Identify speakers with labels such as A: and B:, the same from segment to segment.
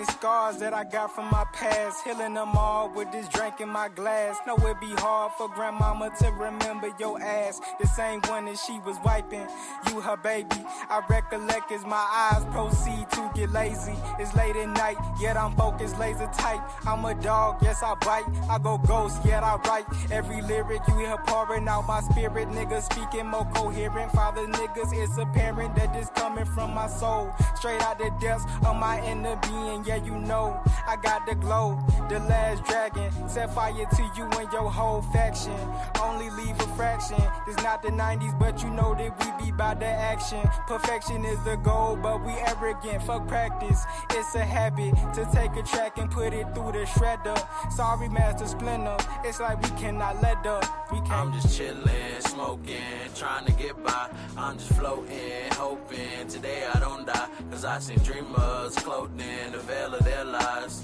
A: scars that I got from my past, healing them all with this drink in my glass. Know it be hard for grandmama to remember your ass, the same one that she was wiping, you her baby. I recollect as my eyes proceed to get lazy. It's late at night, yet I'm focused, laser tight. I'm a dog, yes I bite. I go ghost, yet I write. Every lyric you hear pouring out my spirit, niggas speaking more coherent. Father niggas, it's apparent that this coming from my soul, straight out the depths of my inner being. Yeah, you know I got the glow. The last dragon set fire to you and your whole faction. Only leave a fraction. It's not the 90s, but you know that we be by the action. Perfection is the goal, but we arrogant. Fuck practice. It's a habit to take a track and put it through the shredder. Sorry, Master Splinter. It's like we cannot let up.
B: I'm just chillin', smoking, trying to get by. I'm just floating, hoping today I don't die. Cause I seen dreamers clothed in the veil of their lies.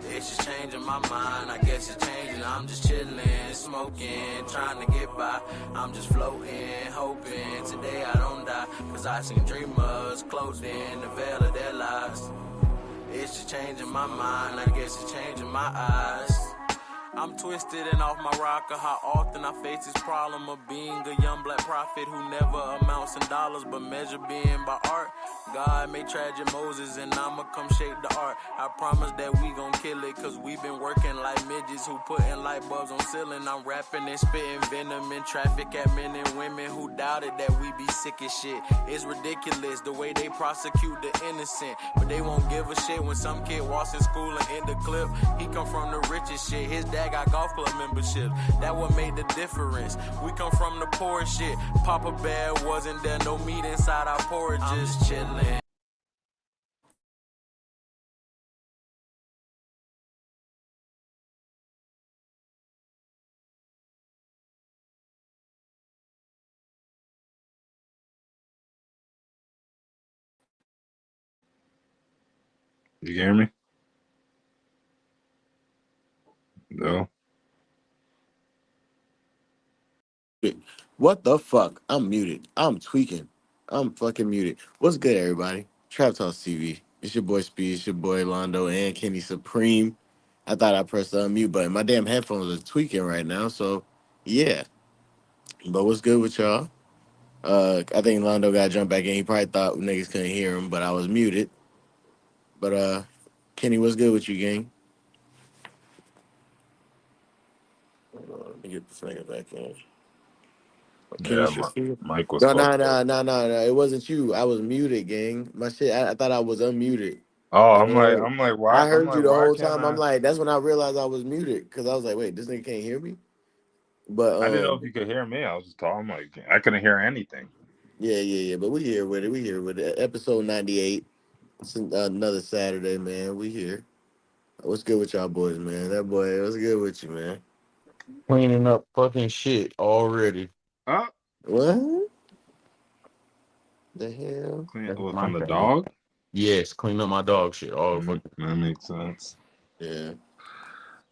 B: It's just changing my mind, I guess it's changing. I'm just chillin', smoking, trying to get by. I'm just floating, hoping today I don't die. Cause I seen dreamers clothed in the veil of their lies. It's just changing my mind, I guess it's changing my eyes. I'm twisted and off my rocker. How often I face this problem of being a young black prophet who never amounts in dollars but measure being by art. God made tragic Moses and I'ma come shape the art. I promise that we gon' kill it cause we been working like midgets who putting light bulbs on ceiling. I'm rapping and spitting venom in traffic at men and women who doubted that we be sick as shit. It's ridiculous the way they prosecute the innocent, but they won't give a shit when some kid walks in school and in the clip. He come from the richest shit. His dad got golf club membership. That what made the difference. We come from the poorest shit. Papa Bear wasn't there, no meat inside our porridge. I'm just chillin'.
C: You hear me? No.
D: What the fuck? I'm muted. I'm tweaking. I'm fucking muted. What's good, everybody? Trap Talks TV. It's your boy Speed, it's your boy Lando, and Kenny Supreme. I thought I pressed the unmute button. My damn headphones are tweaking right now, so yeah. But what's good with y'all? I think Lando got to jump back in. He probably thought niggas couldn't hear him, but I was muted. But Kenny, what's good with you, gang? Hold on, let me get this nigga back in. Kenny,
C: Yeah, Mike was
D: no,
C: fucked
D: no,
C: up.
D: no, no, no, no. It wasn't you. I was muted, gang. My shit. I thought I was unmuted.
C: Oh,
D: I
C: why?
D: I
C: I'm
D: heard you
C: like,
D: the
C: why
D: whole
C: can't
D: time. I'm
C: I?
D: like, that's when I realized I was muted because I was like, wait, this nigga can't hear me. But
C: I didn't know if you could hear me. I was just talking. I'm like, I couldn't hear anything.
D: yeah. But we here with it. We here with it. Episode 98. It's another Saturday, man. We here. What's good with y'all boys, man? That boy, what's good with you, man?
E: Cleaning up fucking shit already.
D: What the hell?
E: That's my
C: From the
E: thing.
C: dog?
E: Yes, clean up my dog shit. All fucking.
C: That makes sense.
D: Yeah.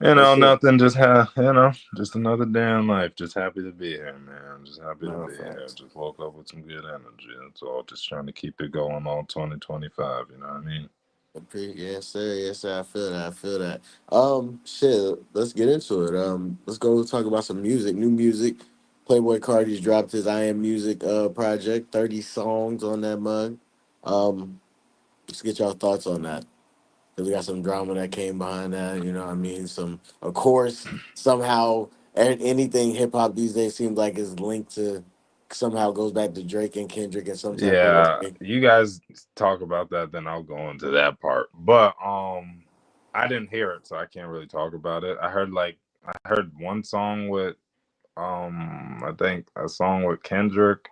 C: You know,
D: What's up?
C: nothing. Just another day in life. Just happy to be here, man. Just happy to be here. Just woke up with some good energy. That's all. Just trying to keep it going all 2025. You know what I mean?
D: Yes, sir. Yes, sir. I feel that. I feel that. Shit. Let's get into it. Let's go talk about some music. New music. Playboy Cardi's dropped his I Am Music project. 30 songs on that mug. Let's get y'all thoughts on that. Cause we got some drama that came behind that. You know what I mean? Some, of course, somehow anything hip hop these days seems like is linked to somehow goes back to Drake and Kendrick in some type of
C: Yeah,
D: way.
C: you guys talk about that, then I'll go into that part. But I didn't hear it, so I can't really talk about it. I heard one song with I think a song with Kendrick,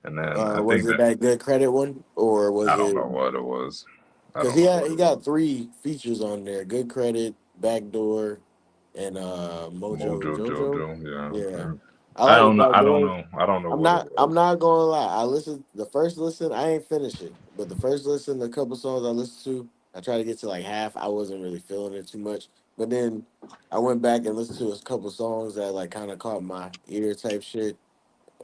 C: and then I
D: Was
C: think
D: it that Good Credit one, or was
C: I don't
D: it?
C: know what it was. I
D: Because
C: don't know what
D: he
C: it was.
D: got 3 features on there: Good Credit, Backdoor, and Mojo
C: Mojo
D: Jojo.
C: Jojo,
D: Yeah,
C: yeah.
D: I
C: I
D: like
C: don't know. I don't
D: Backdoor.
C: know. I don't know what it
D: I'm
C: was.
D: not gonna lie. I listened the first listen. I ain't finished it, but the first listen, a couple songs I listened to, I tried to get to like half. I wasn't really feeling it too much, but then I went back and listened to a couple songs that like kind of caught my ear type shit.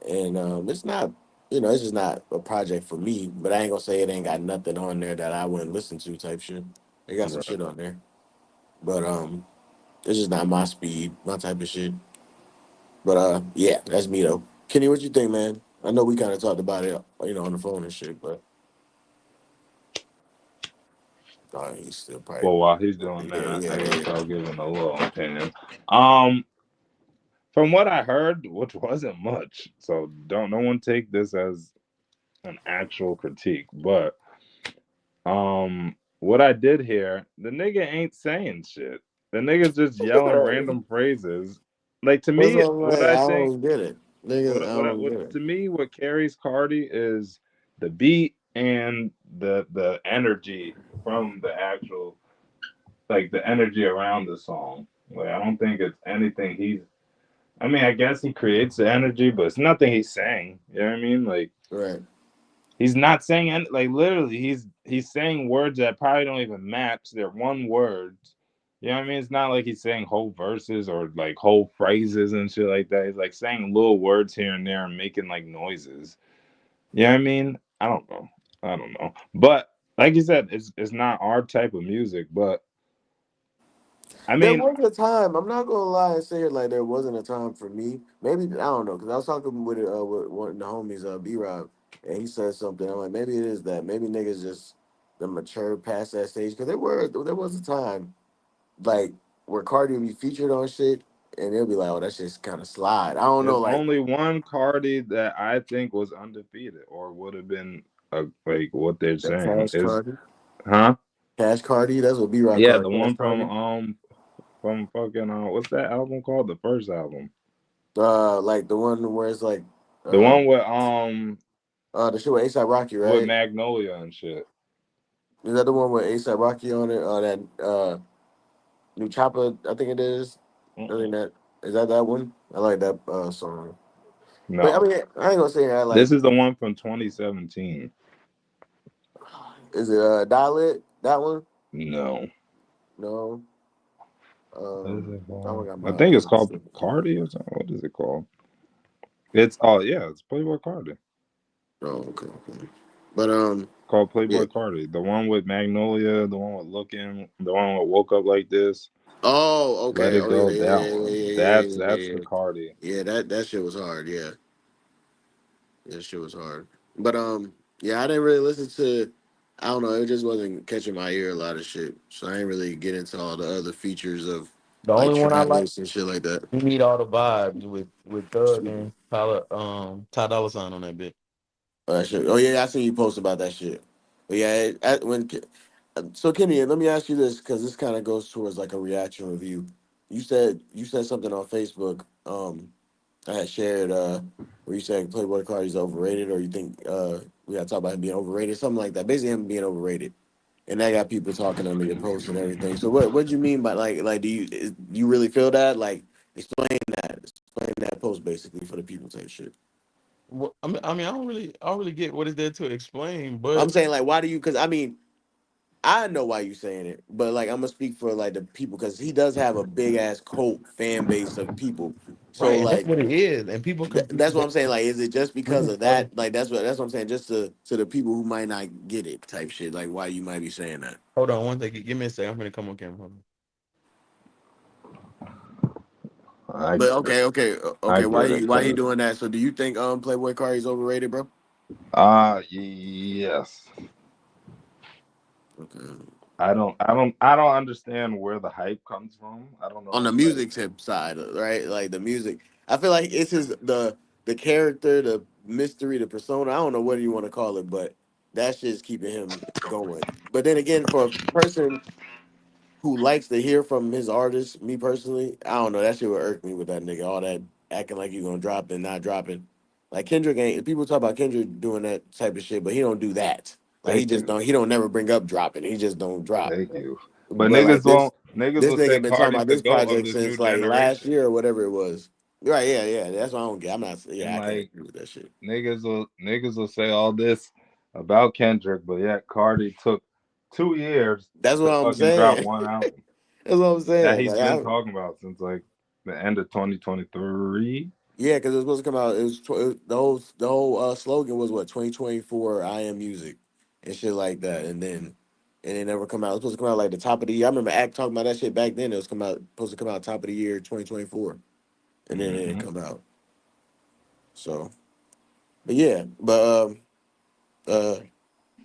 D: And it's not, it's just not a project for me. But I ain't gonna say it ain't got nothing on there that I wouldn't listen to type shit. They got some
C: Right.
D: shit on there, but it's just not my speed, my type of shit. But yeah, that's me though. Kenny, what you think, man? I know we kind of talked about it, on the phone and shit, but he's still probably.
C: Well, while he's doing
D: Yeah,
C: that,
D: yeah,
C: I guess
D: yeah.
C: I'll give him a little opinion. Um, from what I heard, which wasn't much, so don't no one take this as an actual critique, but what I did hear, the nigga ain't saying shit. The nigga's just yelling random phrases. Like to
D: What's
C: me,
D: up,
C: what
D: man?
C: I
D: I
C: think,
D: don't get it, niggas. I don't
C: what
D: get it.
C: to me, what carries Cardi is the beat and the energy from the actual, like the energy around the song. Like I don't think it's anything he's. I mean, I guess he creates the energy, but it's nothing he's saying. You know what I mean? Like
D: Right.
C: he's not saying any, like literally he's saying words that probably don't even match. They're one words. You know what I mean? It's not like he's saying whole verses or like whole phrases and shit like that. He's like saying little words here and there and making like noises. You know what I mean? I don't know. I don't know. But like you said, it's not our type of music, but I
D: There
C: mean,
D: was a time. I'm not gonna lie and say it like there wasn't a time for me. Maybe I don't know because I was talking with one of the homies, B Rob, and he said something. I'm like, maybe it is that. Maybe niggas just the mature past that stage because there was a time like where Cardi would be featured on shit and they'll be like, oh, that shit's kind of slide. I don't know,
C: there's
D: like
C: only one Cardi that I think was undefeated or would have been like what they're
D: that
C: saying
D: Cash
C: is,
D: Cardi,
C: huh?
D: Cash Cardi. That's what B Rob
C: Yeah,
D: called
C: the
D: Cash
C: one
D: Cardi.
C: from fucking what's that album called? The first album.
D: Like the one where it's like,
C: The
D: uh,
C: one
D: the shit with ASAP Rocky,
C: with
D: right?
C: Magnolia and shit.
D: Is that the one with ASAP Rocky on it? That New Chopper, I think it is. I think
C: Mm-mm.
D: that is that one. I like that song. But I
C: No.
D: mean, I ain't gonna say I like.
C: This is the one from 2017.
D: Is it Dial It? That one?
C: No.
D: No.
C: What is it
D: I don't
C: called?
D: got
C: I
D: my.
C: think it's called Cardi or something. What is it called? It's oh yeah, it's Playboy Cardi.
D: Oh, okay, okay. But
C: Called
D: yeah.
C: Playboy Cardi. The one with Magnolia, the one with Looking, the one with Woke Up Like This,
D: Oh,
C: Let
D: okay.
C: It
D: Oh yeah,
C: Go,
D: yeah,
C: that
D: yeah,
C: one.
D: yeah, yeah,
C: That's
D: yeah,
C: that's
D: yeah,
C: the
D: yeah.
C: Cardi.
D: Yeah, that shit was hard. Yeah, that shit was hard. But yeah, I didn't really listen to. I don't know. It just wasn't catching my ear a lot of shit. So I didn't really get into all the other features of
E: The
D: like
E: only one I like,
D: Travis and shit like that.
E: you need all the vibes with Thug and Tyler, Ty Dolla Sign on that bit.
D: Oh, that shit. Oh yeah, I seen you post about that shit. But yeah, so Kenny, let me ask you this because this kind of goes towards like a reaction review. You said something on Facebook. I had shared where you said Playboy Cardi's overrated, or you think we got to talk about him being overrated, something like that. Basically, him being overrated, and that got people talking under your post and everything. So what do you mean by like do you really feel that? Like explain that post basically for the people type shit.
E: Well, I don't really get what is there to explain,
D: I'm
E: but
D: saying like why do you? Because I mean I know why you saying it, but like I'm gonna speak for like the people because he does have a big ass cult fan base of people. So
E: right, and that's
D: like
E: what it is. And people confuse
D: that's what
E: that
D: I'm saying. Like, is it just because
E: with
D: of
E: other.
D: that? Like that's what I'm saying. Just to the people who might not get it, type shit. Like why you might be saying that.
E: Hold on one second. Give me a second. I'm gonna come on camera. Hold on.
C: I
D: But
C: get it. I
D: okay.
C: get it.
D: Why he
C: Cause
D: doing that? So do you think Playboy Cardi's overrated, bro?
C: yes.
D: Okay.
C: I don't understand where the hype comes from. I don't
D: On the
C: know. Like
D: music tip side, right? Like the music, I feel like it's his the character, the mystery, the persona. I don't know what you want to call it, but that shit's keeping him going. But then again, for a person who likes to hear from his artist, me personally, I don't know. That shit would irk me with that nigga. All that acting like you gonna drop and not dropping. Like Kendrick ain't. People talk about Kendrick doing that type of shit, but he don't do that. Like he
C: thank
D: just
C: you.
D: don't. He don't never bring up dropping. He just don't drop.
C: Thank you. But
D: But like
C: niggas
D: this
C: will say
D: nigga been talking
C: Cardi's
D: about
C: the
D: this
C: goat of
D: project
C: this new
D: since like last
C: generation.
D: year or whatever it was. Right? Yeah, yeah. That's what I don't get. I'm not. Yeah,
C: And
D: I can't
C: like
D: agree with that shit.
C: niggas will say all this about Kendrick, but yet Cardi took 2 years
D: That's what
C: to
D: I'm
C: fucking drop
D: saying.
C: one album
D: That's what I'm
C: that
D: saying.
C: he's
D: Like
C: been
D: I,
C: talking about since like the end of 2023.
D: yeah, because it was supposed to come out. The whole slogan was what 2024. I am music and shit like that. And then and it never come out. It was supposed to come out like the top of the year. I remember Act talking about that shit back then. It was supposed to come out top of the year 2024, and then it didn't come out. So, but yeah, uh,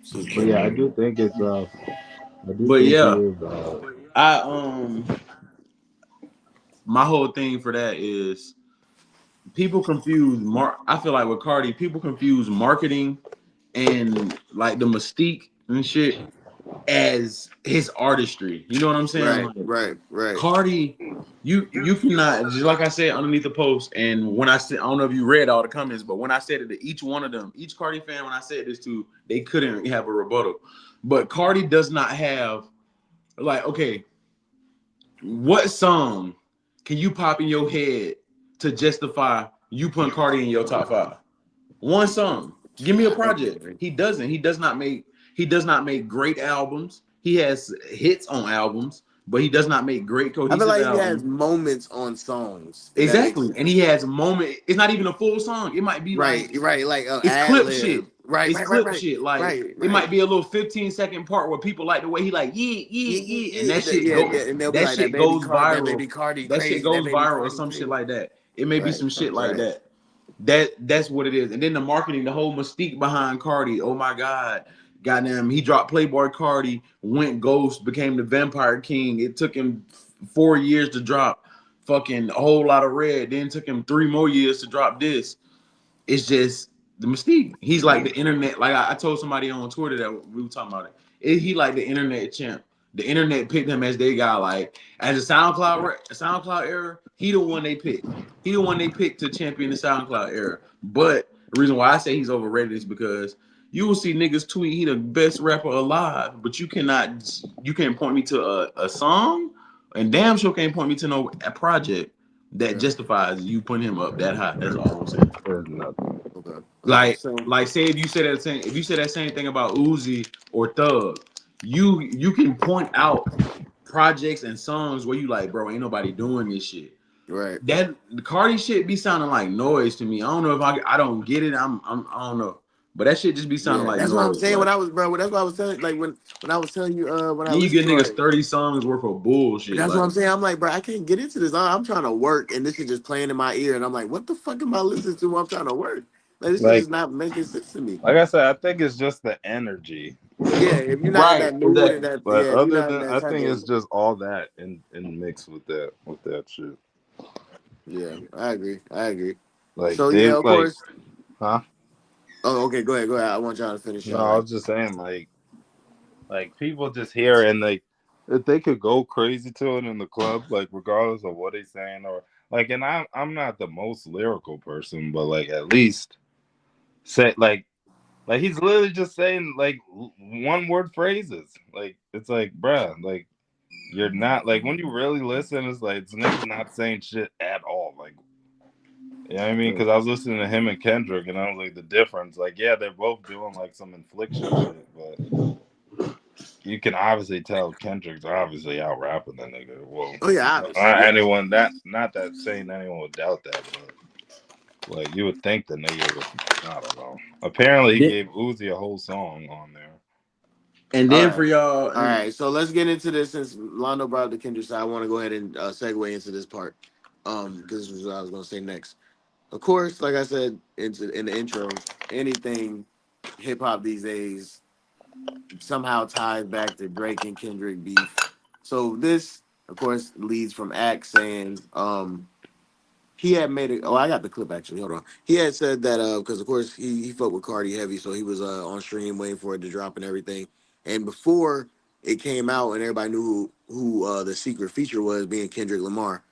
D: see,
C: But
D: Kim,
C: yeah, I do think it's I do
E: But
C: think he
E: yeah,
C: is
E: I my whole thing for that is people confuse I feel like with Cardi, people confuse marketing and like the mystique and shit as his artistry. You know what I'm saying?
D: right,
E: Like
D: right.
E: Cardi, you cannot, just like I said underneath the post, and when I said, I don't know if you read all the comments, but when I said it to each one of them, each Cardi fan, when I said this to, they couldn't have a rebuttal. But Cardi does not have, like, okay, what song can you pop in your head to justify you putting Cardi in your top 5? One song. Give me a
D: I
E: project.
D: agree.
E: He doesn't. He does not make great albums. He has hits on albums, but he does not make great
D: I feel
E: cohesive
D: like he has
E: albums.
D: moments on songs, if that makes
E: Exactly. And
D: sense.
E: he has moment. It's not even a full song. It might be like
D: Right, like
E: it's
D: ad
E: clip shit.
D: lib. Right,
E: It's
D: right, right,
E: clip
D: right,
E: shit. Like it
D: right.
E: might be a little 15-second part where people like the way he like yeah, and that shit
D: Yeah,
E: go
D: and they'll be
E: that
D: like
E: shit goes
D: that
E: viral.
D: baby Cardi
E: That shit
D: crazy, that
E: goes
D: baby
E: viral or
D: Cardi
E: some shit
D: crazy.
E: like that. It may be
D: Right,
E: some shit like
D: right.
E: that. That's what it is. And then the marketing, the whole mystique behind Cardi. Oh my God. Goddamn, he dropped Playboy Cardi, went ghost, became the Vampire King. It took him 4 years to drop fucking a whole lot of red. Then it took him 3 more years to drop this. It's just the mystique. He's like the internet. Like I told somebody on Twitter that we were talking about he like the internet champ. The internet picked him as their guy. Like as a SoundCloud era, he the one they picked. He the one they picked to champion the SoundCloud era. But the reason why I say he's overrated is because you will see niggas tweet he the best rapper alive, but you can't point me to a song, and damn sure can't point me to no a project that
D: Yeah.
E: justifies you putting him up that high. That's all I'm saying.
C: there's nothing.
D: Okay. All right.
E: Like,
D: So
E: like say if you say that same thing about Uzi or Thug, you can point out projects and songs where you like, bro, ain't nobody doing this shit.
D: right.
E: That the Cardi shit be sounding like noise to me. I don't know if I don't get it. I don't know, but that shit just be sounding
D: Yeah,
E: like
D: that's what I'm
E: noise.
D: saying.
E: Like
D: that's what I was telling. Like when I was telling you, when I
E: then you
D: listened
E: get
D: to
E: niggas
D: it,
E: 30 songs worth of bullshit.
D: that's what
E: Like
D: I'm saying. I'm like, bro, I can't get into this. I'm trying to work, and this is just playing in my ear, and I'm like, what the fuck am I listening to while I'm trying to work? Like this is
C: Like
D: just not making sense to me.
C: like I said, I think it's just the energy.
D: Yeah, if you're not in
E: right,
D: that mood and
E: exactly.
D: that,
C: But
D: yeah, if you're
C: other
D: not in
C: than
D: that
C: I
D: type
C: think
D: of,
C: it's just all that in mix with that shit.
D: yeah, I agree.
C: Like
D: So yeah,
C: they
D: of
C: like,
D: course.
C: huh?
D: Oh, okay, go ahead. I want y'all to finish
C: No,
D: y'all
C: I
D: like,
C: was just saying like people just hear and like if they could go crazy to it in the club, like regardless of what he's saying or like, and I'm not the most lyrical person, but like at least say like he's literally just saying like one word phrases. Like it's like, bruh, like you're not like when you really listen, it's like it's niggas not saying shit at all. Like you know what I mean? Because I was listening to him and Kendrick, and I was like, the difference. Like, yeah, they're both doing like some infliction shit, but you can obviously tell Kendrick's obviously out rapping the nigga. Well,
D: oh yeah, obviously,
C: not
D: yeah,
C: anyone that not that saying anyone would doubt that, but like you would think the nigga would. I don't know. Apparently, he gave Uzi a whole song on there.
E: And
D: all
E: then
D: right.
E: for y'all,
D: All right, so let's get into this since Lando brought up the Kendrick side. I want to go ahead and segue into this part, because this is what I was going to say next. Of course, like I said in the intro, anything hip hop these days somehow ties back to Drake and Kendrick beef. So this, of course, leads from Axe saying, he had made it. Oh, I got the clip actually. Hold on. He had said that because of course he fucked with Cardi heavy, so he was on stream waiting for it to drop and everything. And before it came out and everybody knew who the secret feature was, being Kendrick Lamar,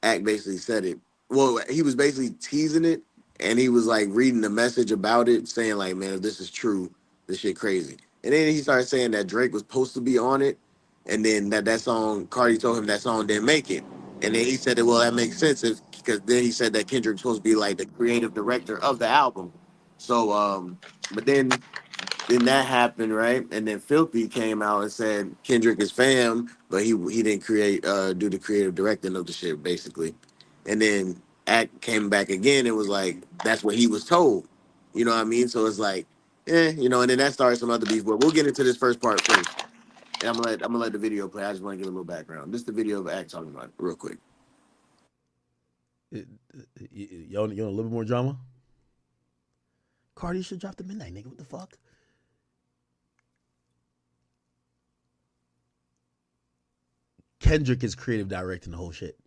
D: Act basically said it. Well, he was basically teasing it, and he was like reading the message about it, saying like, "Man, if this is true, this shit crazy." And then he started saying that Drake was supposed to be on it, and then that song, Cardi told him that song didn't make it, and then he said that, well, that makes sense if because then he said that Kendrick's supposed to be like the creative director of the album. So, but then that happened, right? And then Filthy came out and said Kendrick is fam, but he didn't do the creative directing of the shit basically. And then Act came back again and was like, that's what he was told. You know what I mean? So it's like, and then that started some other beef. But we'll get into this first part first. And I'm gonna let the video play. I just want to give a little background. This is the video of Act talking about it real quick.
F: You want a little bit more drama? Cardi should drop the midnight, nigga. What the fuck? Kendrick is creative directing the whole shit.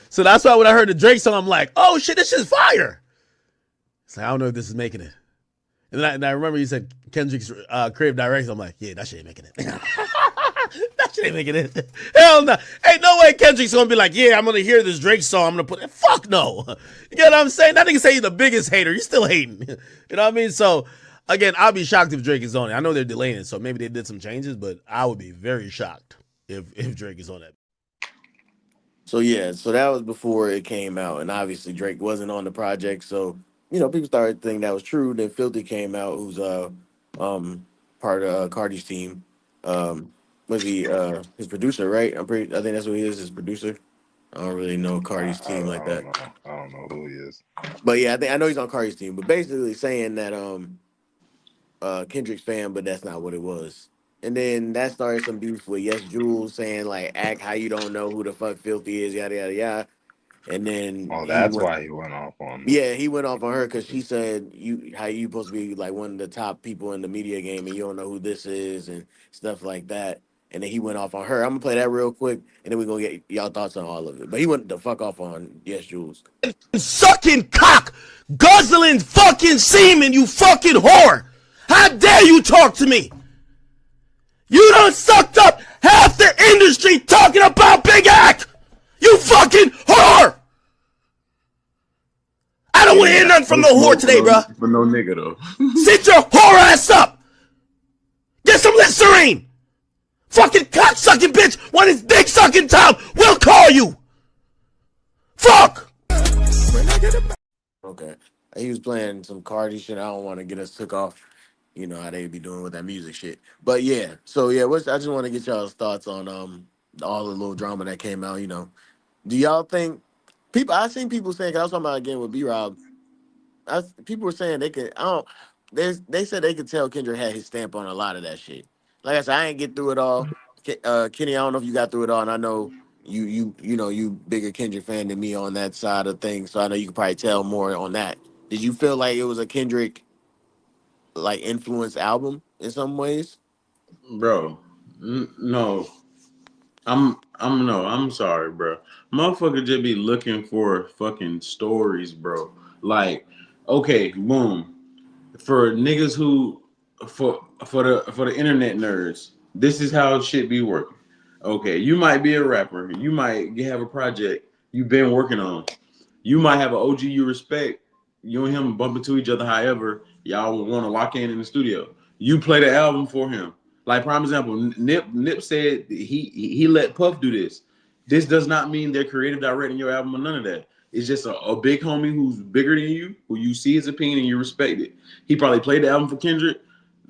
F: So that's why when I heard the Drake song, I'm like, oh shit, this shit's fire. It's like, I don't know if this is making it. And I remember you said Kendrick's creative direction. I'm like, yeah, that shit ain't making it. That shit ain't making it. Hell no. Ain't no way Kendrick's gonna be like, yeah, I'm gonna hear this Drake song. I'm gonna put it. Fuck no. You get what I'm saying? That nigga say he's the biggest hater. He's still hating. You know what I mean? So, again, I'll be shocked if Drake is on it. I know they're delaying it, so maybe they did some changes, but I would be very shocked if Drake is on that.
D: So yeah, so that was before it came out, and obviously Drake wasn't on the project, so people started thinking that was true. Then Filthy came out, who's part of Cardi's team. Was he his producer, right? I think that's what he is, his producer. I don't really know Cardi's team like that.
C: I don't know who he is.
D: But yeah, I know he's on Cardi's team. But basically saying that Kendrick's fan, but that's not what it was. And then that started some beef with Yes Jules saying like, act how you don't know who the fuck Filthy is, yada yada yada. And then
C: that's why he went off on.
D: Yeah, he went off on her because she said how you supposed to be like one of the top people in the media game and you don't know who this is and stuff like that. And then he went off on her. I'm gonna play that real quick and then we're gonna get y'all thoughts on all of it. But he went the fuck off on Yes Jules.
F: Sucking cock, guzzling fucking semen, you fucking whore. How dare you talk to me? You done sucked up half the industry talking about Big Act. You fucking whore. I don't want to hear nothing from no whore today, bro.
E: For no nigga, though.
F: Sit your whore ass up. Get some Listerine. Fucking cock-sucking bitch. When it's dick-sucking time, we'll call you. Fuck.
D: Okay. He was playing some Cardi shit. I don't want to get us took off. You know how they be doing with that music shit. But yeah, so yeah, I just want to get y'all's thoughts on all the little drama that came out. Do y'all think I seen people saying, 'cause I was talking about again with B-Rob, people were saying they could they said they could tell Kendrick had his stamp on a lot of that shit. Like I said, I ain't get through it all. Kenny, I don't know if you got through it all, and I know you bigger Kendrick fan than me on that side of things, so I know you could probably tell more on that. Did you feel like it was a Kendrick like influence album in some ways?
E: Bro, no. I'm sorry, bro. Motherfucker just be looking for fucking stories, bro. Like, okay, boom. For niggas for the internet nerds, this is how shit be working. Okay, you might be a rapper. You might have a project you've been working on. You might have an OG you respect. You and him bump into each other, however, y'all want to lock in the studio. You play the album for him. Like, prime example, Nip said he let Puff do this. This does not mean they're creative directing your album or none of that. It's just a big homie who's bigger than you, who you see his opinion and you respect it. He probably played the album for Kendrick.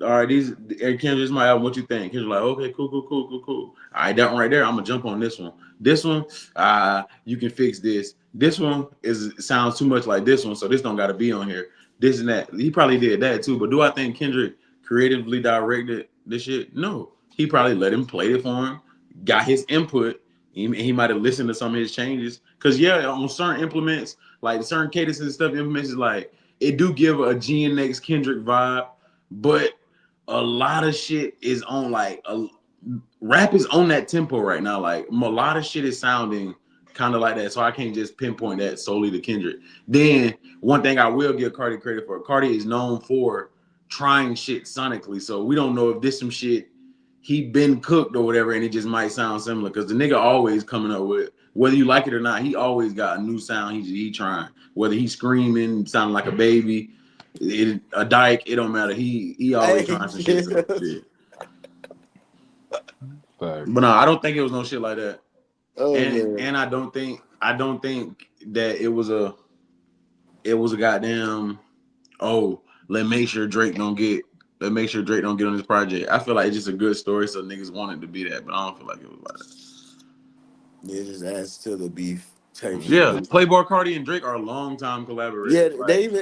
E: All right, Kendrick, this is my album. What you think? Kendrick like, okay, cool. All right, that one right there, I'm gonna jump on this one. This one, you can fix this. This one sounds too much like this one, so this don't got to be on here. This and that. He probably did that too. But do I think Kendrick creatively directed this shit? No. He probably let him play it for him, got his input. He might have listened to some of his changes. Because, yeah, on certain implements, like certain cadences and stuff, implements is like, it do give a GNX Kendrick vibe, but a lot of shit is on like, rap is on that tempo right now. Like, a lot of shit is sounding kind of like that. So I can't just pinpoint that solely to Kendrick. Then, one thing I will give Cardi credit for, Cardi is known for trying shit sonically. So we don't know if this some shit he been cooked or whatever, and it just might sound similar. Because the nigga always coming up with, whether you like it or not, he always got a new sound he trying. Whether he's screaming, sounding like a baby, a dyke, it don't matter. He always trying some shit. But no, I don't think it was no shit like that. Oh, and I don't think that it was a goddamn let's make sure Drake don't get on this project. I feel like it's just a good story, so niggas wanted to be that, but I don't feel like it was like that.
D: Yeah, just adds to the beef type.
E: Yeah, Playboy Cardi and Drake are long-time collaborators.
D: Yeah,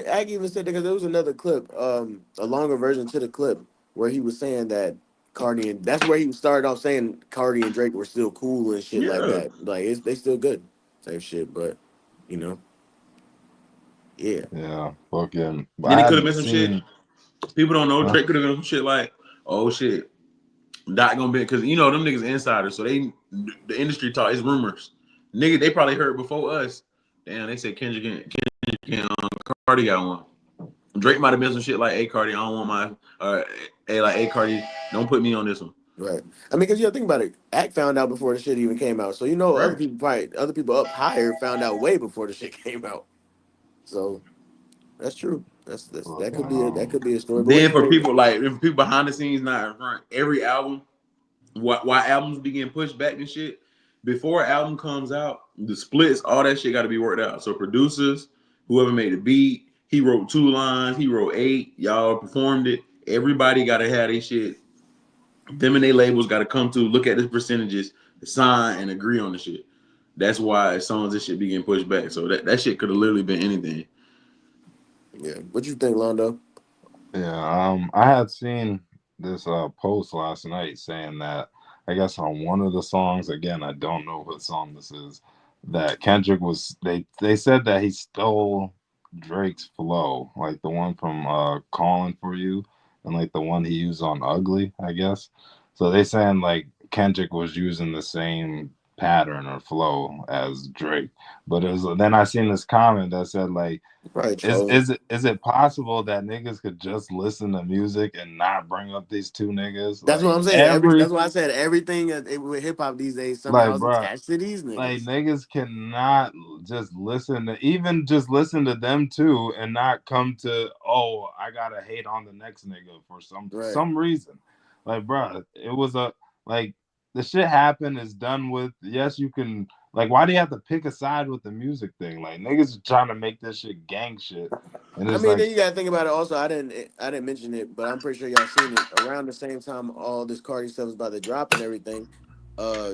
D: Ag even said that because there was another clip, a longer version to the clip where he was saying that Cardi and that's where he started off saying Cardi and Drake were still cool and shit like
E: Yeah.
D: that. Like they still good type shit, but you know, yeah.
C: Yeah, fucking.
E: Then
C: I
E: it could have
C: haven't
E: been some shit.
C: seen.
E: People don't know.
C: Huh?
E: Drake could have been some shit like, oh shit, Dot gonna be because you know them niggas insiders, so the industry talk is rumors. Nigga, they probably heard before us. Damn, they said Kendrick and Cardi got one. Drake might have been some shit like, hey Cardi, I don't want my hey like, hey Cardi, don't put me on this one.
D: Right. I mean, because you gotta think about it. Act found out before the shit even came out, so you know
E: Right.
D: other people up higher found out way before the shit came out. So that's true. That
C: Fucking,
D: that could be a story. But what
E: Then
D: you
E: for
D: think?
E: people like if people behind the scenes not in front, every album, why albums be getting pushed back and shit. Before an album comes out, the splits, all that shit got to be worked out. So producers, whoever made the beat, he wrote 2 lines, he wrote 8, y'all performed it. Everybody got to have their shit. Them and their labels got to come to look at the percentages, sign and agree on the shit. That's why songs this shit be getting pushed back. So that shit could have literally been anything.
D: Yeah. What you think, Lando?
C: yeah. I had seen this post last night saying that I guess on one of the songs, again, I don't know what song this is, that Kendrick was they said that he stole Drake's flow, like the one from Calling for You and like the one he used on Ugly, I guess. So they saying like Kendrick was using the same pattern or flow as Drake. But it was then I seen this comment that said like
D: Probably
C: is
D: trolling.
C: is it is it possible that niggas could just listen to music and not bring up these two niggas?
D: That's what
C: Like
D: I'm saying.
C: every
D: That's why I said everything with hip hop these days somehow
C: like
D: is
C: bruh,
D: attached to these
C: like
D: niggas.
C: niggas cannot just listen to even just listen to them too and not come to I gotta hate on the next nigga for
D: Right.
C: some reason. Like bruh, it was a like the shit happened is done with. Yes, you can like why do you have to pick a side with the music thing? Like niggas are trying to make this shit gang shit. And
D: I
C: it's
D: mean,
C: like
D: then you gotta think about it. Also, I didn't mention it, but I'm pretty sure y'all seen it around the same time all this Cardi stuff was about to drop and everything.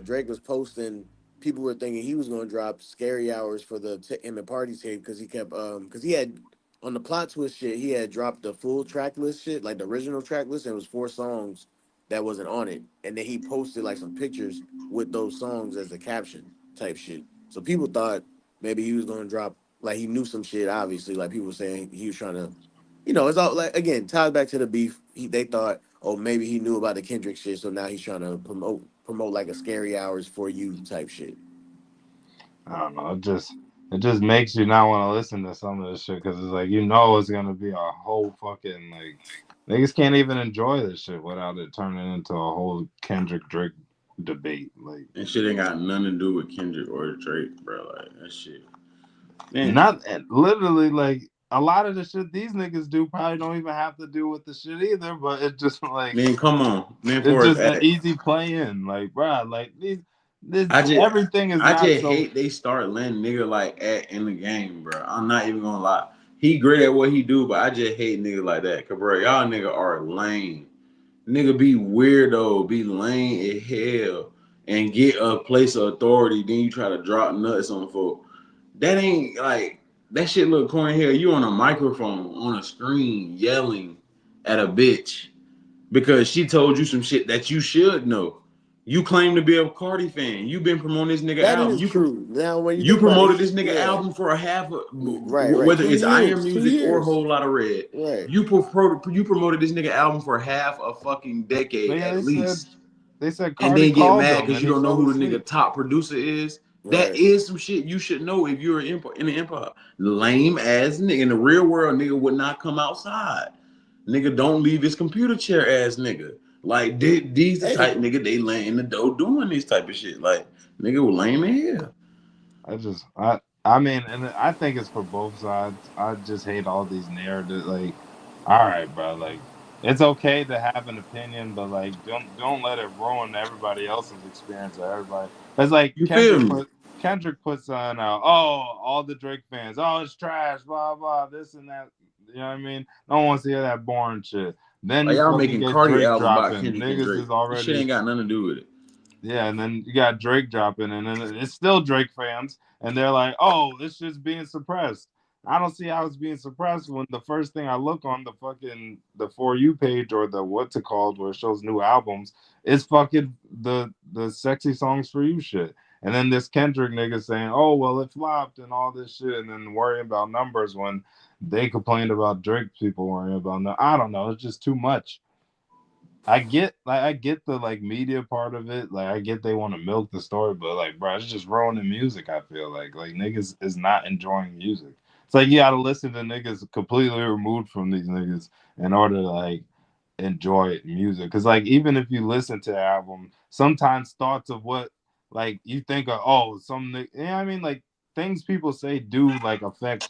D: Drake was posting. People were thinking he was gonna drop Scary Hours for the him and Party tape because he kept because he had on the plot twist shit he had dropped the full track list shit like the original track list and it was 4 songs that wasn't on it and then he posted like some pictures with those songs as the caption type shit. So people thought maybe he was gonna drop like he knew some shit. Obviously, like people were saying he was trying to, it's all like again ties back to the beef. They thought, oh, maybe he knew about the Kendrick shit, so now he's trying to promote like a Scary Hours for You type shit.
C: I don't know. It just makes you not want to listen to some of this shit because it's like it's gonna be a whole fucking like niggas can't even enjoy this shit without it turning into a whole Kendrick Drake debate. Like
E: And shit ain't got nothing to do with Kendrick or Drake, bro. Like that shit. Man,
C: not literally like a lot of the shit these niggas do probably don't even have to do with the shit either, but it's just like
E: man, come on, man.
C: it's
E: For
C: just
E: us,
C: an easy play in. Like, bruh, like this
E: I just,
C: everything is
E: I
C: not
E: just
C: so
E: hate they start letting nigga like act in the game, bro. I'm not even gonna lie. He great at what he do, but I just hate nigga like that. Cause bro, y'all nigga are lame. Nigga be weirdo, be lame as hell, and get a place of authority. Then you try to drop nuts on folk. That ain't like that shit look corny here. You on a microphone on a screen yelling at a bitch because she told you some shit that you should know. You claim to be a Cardi fan. You been promoting this nigga
D: That
E: album.
D: is true. Now, when you
E: You
D: think about it,
E: promoted this nigga
D: yeah,
E: album for a half of
D: right,
E: whether
D: 2
E: it's I Am
D: years, 2
E: Music or
D: years,
E: Whole Lot of Red.
D: right.
E: You promoted this nigga album for half a fucking decade
C: yeah,
E: at least,
C: they said
E: and
C: Cardi
E: then get
C: called
E: mad
C: him
E: because
C: and
E: you
C: he
E: don't know
C: fell
E: who the nigga
C: asleep.
E: top producer is. That
D: Right.
E: is some shit you should know if you're in the empire. Lame ass nigga in the real world, nigga would not come outside. Nigga don't leave his computer chair ass nigga. Like these the
D: Hey,
E: type nigga they lay in the dough doing this type of shit. Like nigga was lame as hell.
C: I mean, and I think it's for both sides. I just hate all these narratives. Like, all right, bro, like it's okay to have an opinion, but like don't let it ruin everybody else's experience or everybody. It's like
E: You feel me?
C: Kendrick puts on all the Drake fans, it's trash, blah blah, this and that. You know what I mean? No one wants to hear that boring shit. Then
E: Like
C: you
E: y'all
C: fucking
E: making
C: get
E: Cardi
C: Drake
E: album about
C: dropping.
E: Kendrick and
C: Niggas
E: Drake.
C: is
E: This shit
C: already
E: ain't got nothing to do with it.
C: yeah, and then you got Drake dropping, and then it's still Drake fans, and they're like, "Oh, it's just being suppressed." I don't see how it's being suppressed when the first thing I look on the For You page or the what's it called where it shows new albums is fucking the sexy songs for you shit. And then this Kendrick nigga saying, "Oh well, it flopped" and all this shit, and then worrying about numbers when they complained about Drake people worrying about no. I don't know. It's just too much. I get the like media part of it. Like I get they want to milk the story, but like, bro, it's just ruining music. I feel like niggas is not enjoying music. It's like you gotta listen to niggas completely removed from these niggas in order to like enjoy music. Cause like even if you listen to the album, sometimes thoughts of what like you think of, oh, I mean, like things people say do like affect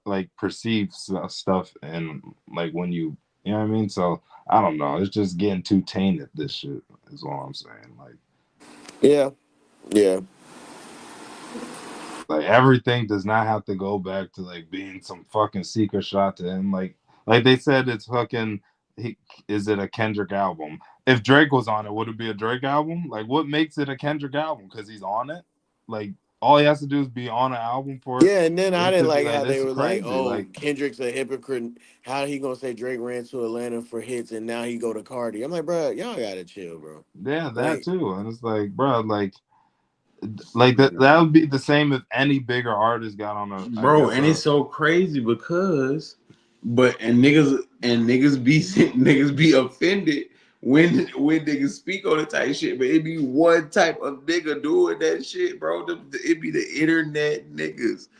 C: like perceive stuff and like when you know what I mean. So I don't know, it's just getting too tainted. This shit is all I'm saying.
D: Yeah, yeah.
C: Like everything does not have to go back to like being some fucking secret shot to him. Like they said it's fucking is it a Kendrick album? If Drake was on it, would it be a Drake album? Like what makes it a Kendrick album? Because he's on it. Like all he has to do is be on an album for
D: Yeah, and then I
C: it
D: didn't
C: to be
D: like
C: like
D: how they
C: this is
D: were like,
C: crazy.
D: "Oh,
C: Like
D: Kendrick's a hypocrite. How he gonna say Drake ran to Atlanta for hits and now he go to Cardi?" I'm like, bro, y'all gotta chill, bro.
C: yeah, that
D: Like,
C: too. And it's like, bro, like that would be the same if any bigger artist got on a I
E: Bro,
C: guess
E: and it's so crazy because, niggas be niggas be offended when niggas speak on the type shit, but it be one type of nigga doing that shit, bro. It be the internet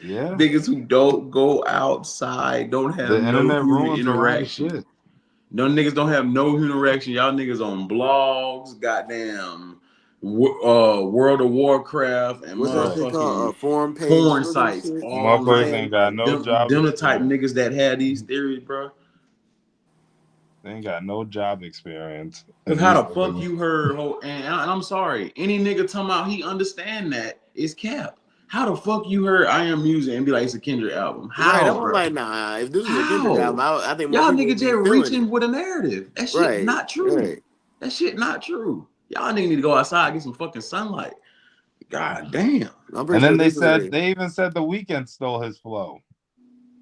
C: yeah.
E: niggas who don't go outside, don't
C: The
E: have no
C: internet
E: human
C: ruins a lot of
E: interaction.
C: shit.
E: No niggas don't have no human interaction. Y'all niggas on blogs, goddamn, World of Warcraft and
D: what's that
C: Right.
D: shit called?
E: motherfucking
D: Forum page
E: porn
D: building
E: sites
D: shit.
E: all
C: Motherfuckers
E: night.
C: ain't got
D: Like,
C: no job
E: Them the type
C: experience.
E: niggas that had these theories, bro.
C: They ain't got no job experience.
E: Cause
C: And
E: how
C: these
E: the fuck
C: niggas,
E: you heard and I'm sorry, any nigga talking about he understand that is cap. How the fuck you heard I Am Music and be like it's a Kendrick album?
D: right? I
E: How,
D: was
E: bro?
D: like, nah. If this was a Kendrick album,
E: How?
D: I think more
E: Y'all
D: people
E: niggas
D: would
E: just
D: be feeling it.
E: reaching with a narrative. That shit
D: Right,
E: not true.
D: right.
E: That shit not true. Y'all niggas need to go outside, get some fucking sunlight. God damn.
D: I'm pretty
C: and
D: sure
C: then
D: this is a.
C: they even said the Weeknd stole his flow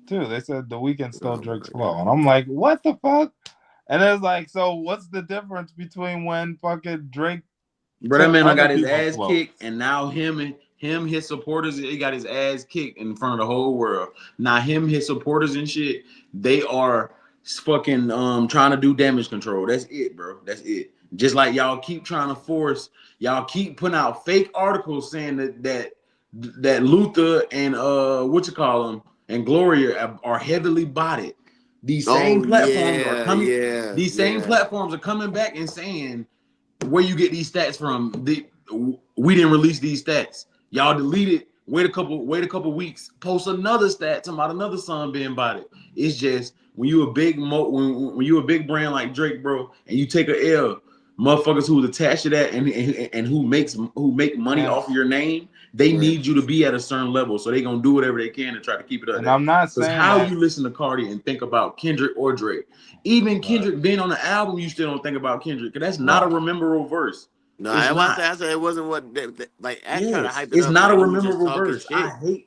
C: too. They said the Weeknd stole
D: Oh my
C: Drake's flow,
D: god.
C: and I'm like, what the fuck? And it's like, so what's the difference between when fucking Drake
E: Bro, that
C: took
E: man I
C: other
E: got his
C: people's
E: ass
C: flows?
E: kicked, and now his supporters, he got his ass kicked in front of the whole world. Now his supporters and shit, they are fucking trying to do damage control. That's it, bro. That's it. Just like y'all keep trying to force, y'all keep putting out fake articles saying that Luther and what you call them and Gloria are heavily botted. These same
D: Oh
E: platforms are
D: yeah,
E: coming.
D: yeah,
E: These same
D: yeah.
E: platforms are coming back and saying where you get these stats from. We didn't release these stats. Y'all deleted. Wait a couple weeks. Post another stat talking about another song being bought it. It's just when you a big when you a big brand like Drake, bro, and you take a L, motherfuckers who's attached to that and who make money
C: And
E: off of your name, they
D: Right.
E: need you to be at a certain level. So they gonna do whatever they can to try to keep it up
C: and
E: there.
C: I'm not
E: Because
C: saying
E: how
C: that.
E: you listen to Cardi and think about Kendrick or Drake, even
C: Right,
E: Kendrick being on the album, you still don't think about Kendrick because that's not a
C: right.
E: rememberable verse.
D: No,
E: It's not.
D: I said it wasn't what like Act tried to
E: Yes,
D: hype it
E: it's
D: up
E: not
D: like
E: a
D: he was just
E: rememberable
D: talking
E: verse.
D: shit.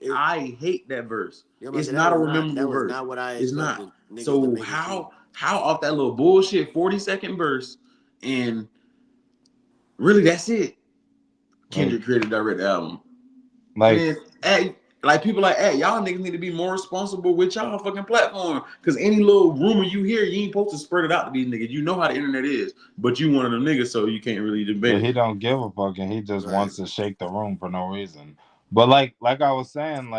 D: It,
E: I hate that verse.
D: yeah, I'm like,
E: It's not a
D: that
E: rememberable
D: was
E: verse.
D: not what I
E: It's not.
D: expected niggas to
E: So
D: make it seem.
E: how off that little bullshit 40-second verse and really that's it.
C: Like
E: Kendrick created direct album.
C: like
E: Man, like people like, hey, y'all niggas need to be more responsible with y'all fucking platform. Cause any little rumor you hear, you ain't supposed to spread it out to these niggas. You know how the internet is, but you one of them niggas, so you can't really
C: yeah,
E: debate
C: he
E: it.
C: don't give a fuck, and he just
D: Right.
C: wants to shake the room for no reason. But like I was saying,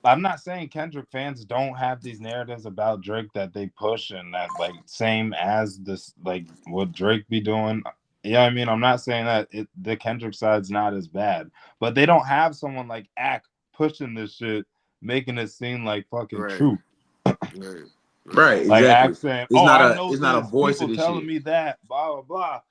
C: I'm not saying Kendrick fans don't have these narratives about Drake that they push and that like same as this like what Drake be doing. Yeah, I mean, I'm not saying that the Kendrick side's not as bad, but they don't have someone like Ack pushing this shit, making it seem like fucking
D: Right.
C: true.
D: Right. Right.
E: Right,
C: Like
E: exactly.
C: Ack saying,
E: It's
C: "Oh,
E: not
C: I
E: a
C: know
E: it's not a
C: this.
E: voice of
C: People
E: this
C: telling
E: shit.
C: me that. Blah blah blah."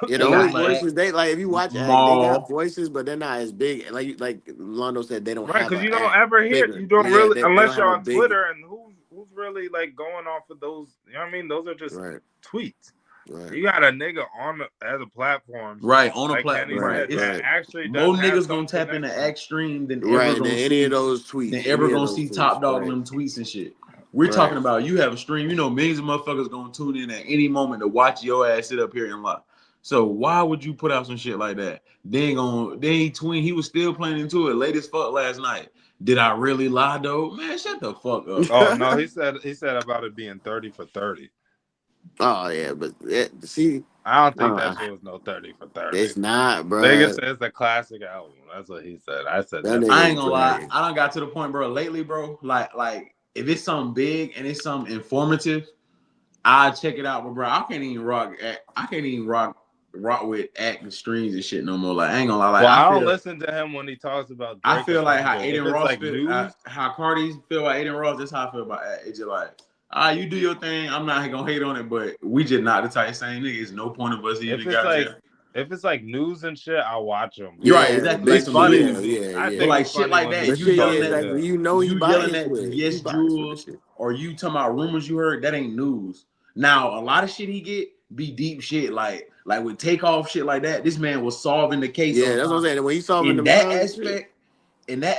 D: Yeah, the
E: They
D: only
E: got
C: And
E: like
D: voices they like if you watch Act, they got
E: Maul.
D: voices, but they're not as big. Like Lando said, they don't
C: right,
D: have
C: because
D: a
C: you don't
D: Act
C: ever hear,
D: bigger.
C: you don't
D: Yeah,
C: really,
D: they don't
C: unless
D: have
C: you're
D: a
C: on
D: big
C: Twitter, and who's really like going off of those. You know what I mean? Those are just
D: right.
C: tweets. You got a nigga on the as a platform,
E: right on a
C: like
E: platform,
C: Kenny
E: right?
C: said, that actually
E: More
C: does have
E: niggas
C: some
E: gonna tap into
C: connection.
E: Act Stream than
D: Right,
E: ever gonna
D: than
E: see
D: any of those tweets.
E: than ever gonna see Top Dog and them tweets and shit. We're talking about you have a stream. You know, millions of motherfuckers gonna tune in at any moment to watch your ass sit up here and lie. So why would you put out some shit like that? Then he tween. He was still playing into it late as fuck last night. Did I really lie though? Man, shut the fuck up.
C: Oh no, he said about it being 30 for 30.
D: Oh yeah, but see,
C: I don't think that shit was no 30 for 30.
D: It's not, bro.
C: Nigga said it's a classic album. That's what he said. I said that.
E: I ain't gonna lie. I done got to the point, bro. Lately, bro, like if it's something big and it's something informative, I check it out. But bro, I can't even rock with acting streams and shit no more. Like I ain't gonna lie. Like,
C: I don't listen to him when he talks about Drake.
E: I feel like how Aiden Ross
C: like
E: feel, how Cardi feel about Aiden Ross. That's how I feel about Act. It's just like, you do your thing. I'm not gonna hate on it, but we just not the type of same nigga. It's no point of us even got there.
C: If it's like news and shit, I'll watch them.
E: You're right, exactly.
C: Like funny.
E: I think like shit like that. You yelling at Yes Jules, or you talking about rumors you heard, that ain't news. Now a lot of shit he get be deep shit, like with Takeoff shit like that. This man was solving the case.
D: Yeah, that's what I'm saying. When he solving
E: in that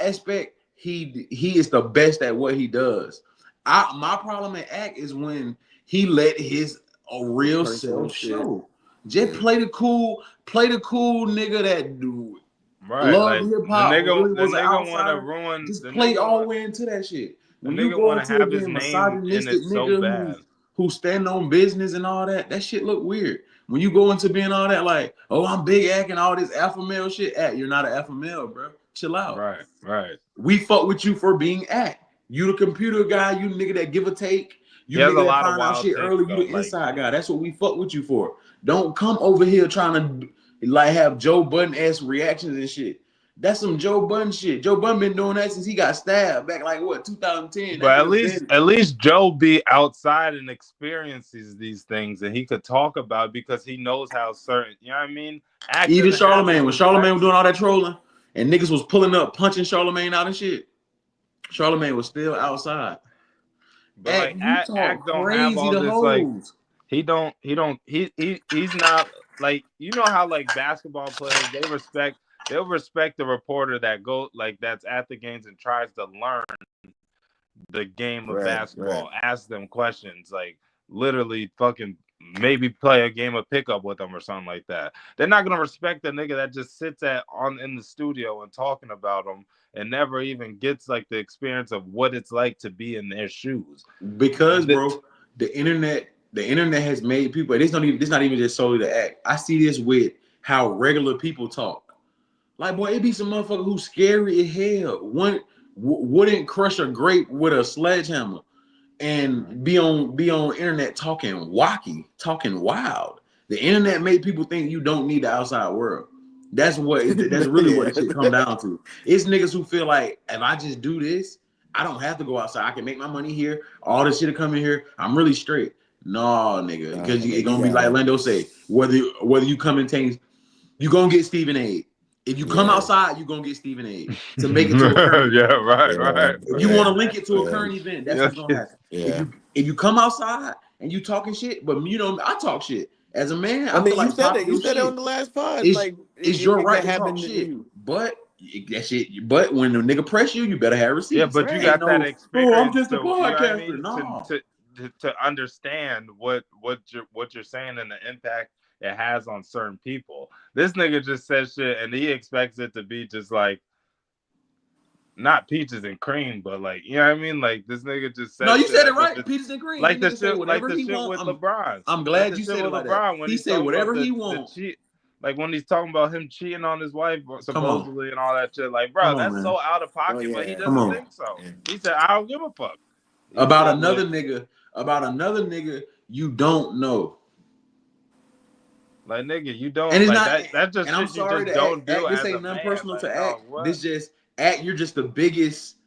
E: aspect, he is the best at what he does. My problem at Act is when he let his real self show. Just play the cool nigga that do love hip hop. The nigga want to ruin. Just play all the way into that shit. When you go into have his name in it so bad, who stand on business and all that, that shit look weird. When you go into being all that, like, oh, I'm big Act and all this alpha male shit. Act, you're not an alpha male, bro. Chill out. Right. We fuck with you for being Act. You the computer guy. You nigga that give or take. You nigga that find out shit early. You the inside guy. That's what we fuck with you for. Don't come over here trying to like have Joe Budden-esque reactions and shit. That's some Joe Budden shit. Joe Budden been doing that since he got stabbed back like what 2010.
C: But at least Joe be outside and experiences these things, and he could talk about it because he knows how certain. You know what I mean?
E: Even Charlemagne, when Charlemagne was doing all that trolling and niggas was pulling up, punching Charlemagne out and shit, Charlemagne was still outside.
C: But Act don't have all this like. He's not like, you know how like basketball players, they'll respect the reporter that that's at the games and tries to learn the game of basketball, ask them questions, like literally fucking maybe play a game of pickup with them or something like that. They're not gonna respect the nigga that just sits in the studio and talking about them and never even gets like the experience of what it's like to be in their shoes.
E: Because bro, the internet has made people. This not even just solely the Act. I see this with how regular people talk. Like, boy, it be some motherfucker who's scary as hell. One wouldn't crush a grape with a sledgehammer, and be on internet talking wacky, talking wild. The internet made people think you don't need the outside world. That's really what it should come down to. It's niggas who feel like if I just do this, I don't have to go outside. I can make my money here. All this shit come in here. I'm really straight. No, nigga, because it's gonna be like Lando say. Whether you come and take, you gonna get Stephen A. If you come outside, you gonna get Stephen A. to make it to a current event.
C: right.
E: If you want to link it to a current event, that's what's gonna happen. Yeah. If you come outside and you talking shit, but you know I talk shit as a man.
D: I mean, you said it on the last pod.
E: It's your right to talk shit, but that shit. But when the nigga press you, you better have receipts.
C: Yeah, but you got that experience.
E: Oh, I'm just a podcaster.
C: You know what I mean? To understand what you're saying and the impact it has on certain people. This nigga just says shit and he expects it to be just like not peaches and cream, but like, you know what I mean? Like this nigga just said.
E: No, you said it right. Peaches and cream.
C: Like the shit with LeBron.
E: I'm glad you said it like that. He said whatever he wants.
C: Like when he's talking about him cheating on his wife supposedly and all that shit. Like, bro, that's so out of pocket, but he doesn't think so. He said, I don't give a fuck.
E: About another nigga you don't know.
C: Like nigga, you don't.
E: And it's
C: like,
E: not.
C: That's just
E: and I'm
C: shit
E: sorry
C: you just don't do.
E: This ain't nothing personal to Act. This just Act. You're just the biggest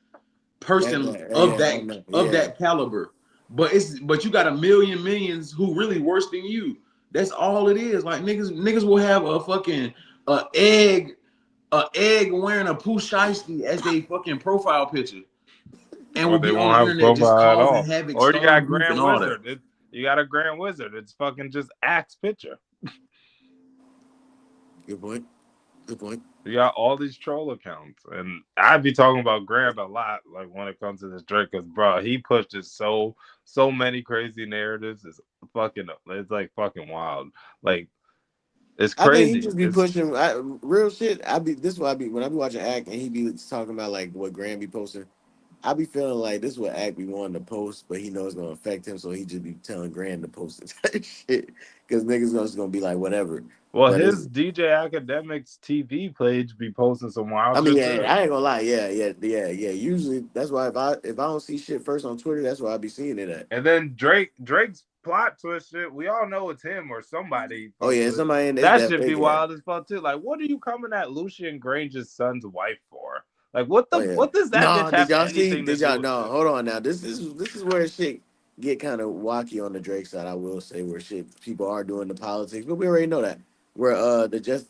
E: person of that caliber. But you got a millions who really worse than you. That's all it is. Like niggas will have a fucking egg wearing a Pooh Shiesty as they fucking profile picture. And will be on the internet just causing havoc.
C: Or you got Grand Wizard. You got a Grand Wizard. It's fucking just Axe picture.
D: Good point. Good point.
C: You got all these troll accounts, and I'd be talking about Grab a lot, like when it comes to this Drake, because bro, he pushes so many crazy narratives. It's like fucking wild. Like it's
D: I think he
C: crazy.
D: just be
C: It's
D: pushing real shit. This is what I be when I be watching Act and he be talking about like what Graham be posting. I be feeling like this is what Act be wanting to post, but he knows it's gonna affect him, so he just be telling Graham to post it type shit. Because niggas just gonna be like whatever.
C: well,
D: But it's
C: his DJ Academics TV page be posting some wild
D: I mean,
C: shit
D: yeah,
C: too.
D: I ain't gonna lie, yeah. Usually that's why if I don't see shit first on Twitter, that's where I be seeing it at.
C: And then Drake's plot twist shit, we all know it's him or somebody
D: Oh yeah,
C: posted.
D: somebody in this
C: That
D: that
C: should be
D: fake yeah.
C: wild as fuck too. Like, what are you coming at Lucian Grange's son's wife for? Like,
D: Oh yeah.
C: what does that bitch
D: No, did
C: have
D: y'all see?
C: anything to
D: Did
C: do
D: y'all
C: with
D: no?
C: it?
D: Hold on now. This is where shit get kind of wacky on the Drake side. I will say where shit people are doing the politics, but we already know that. Where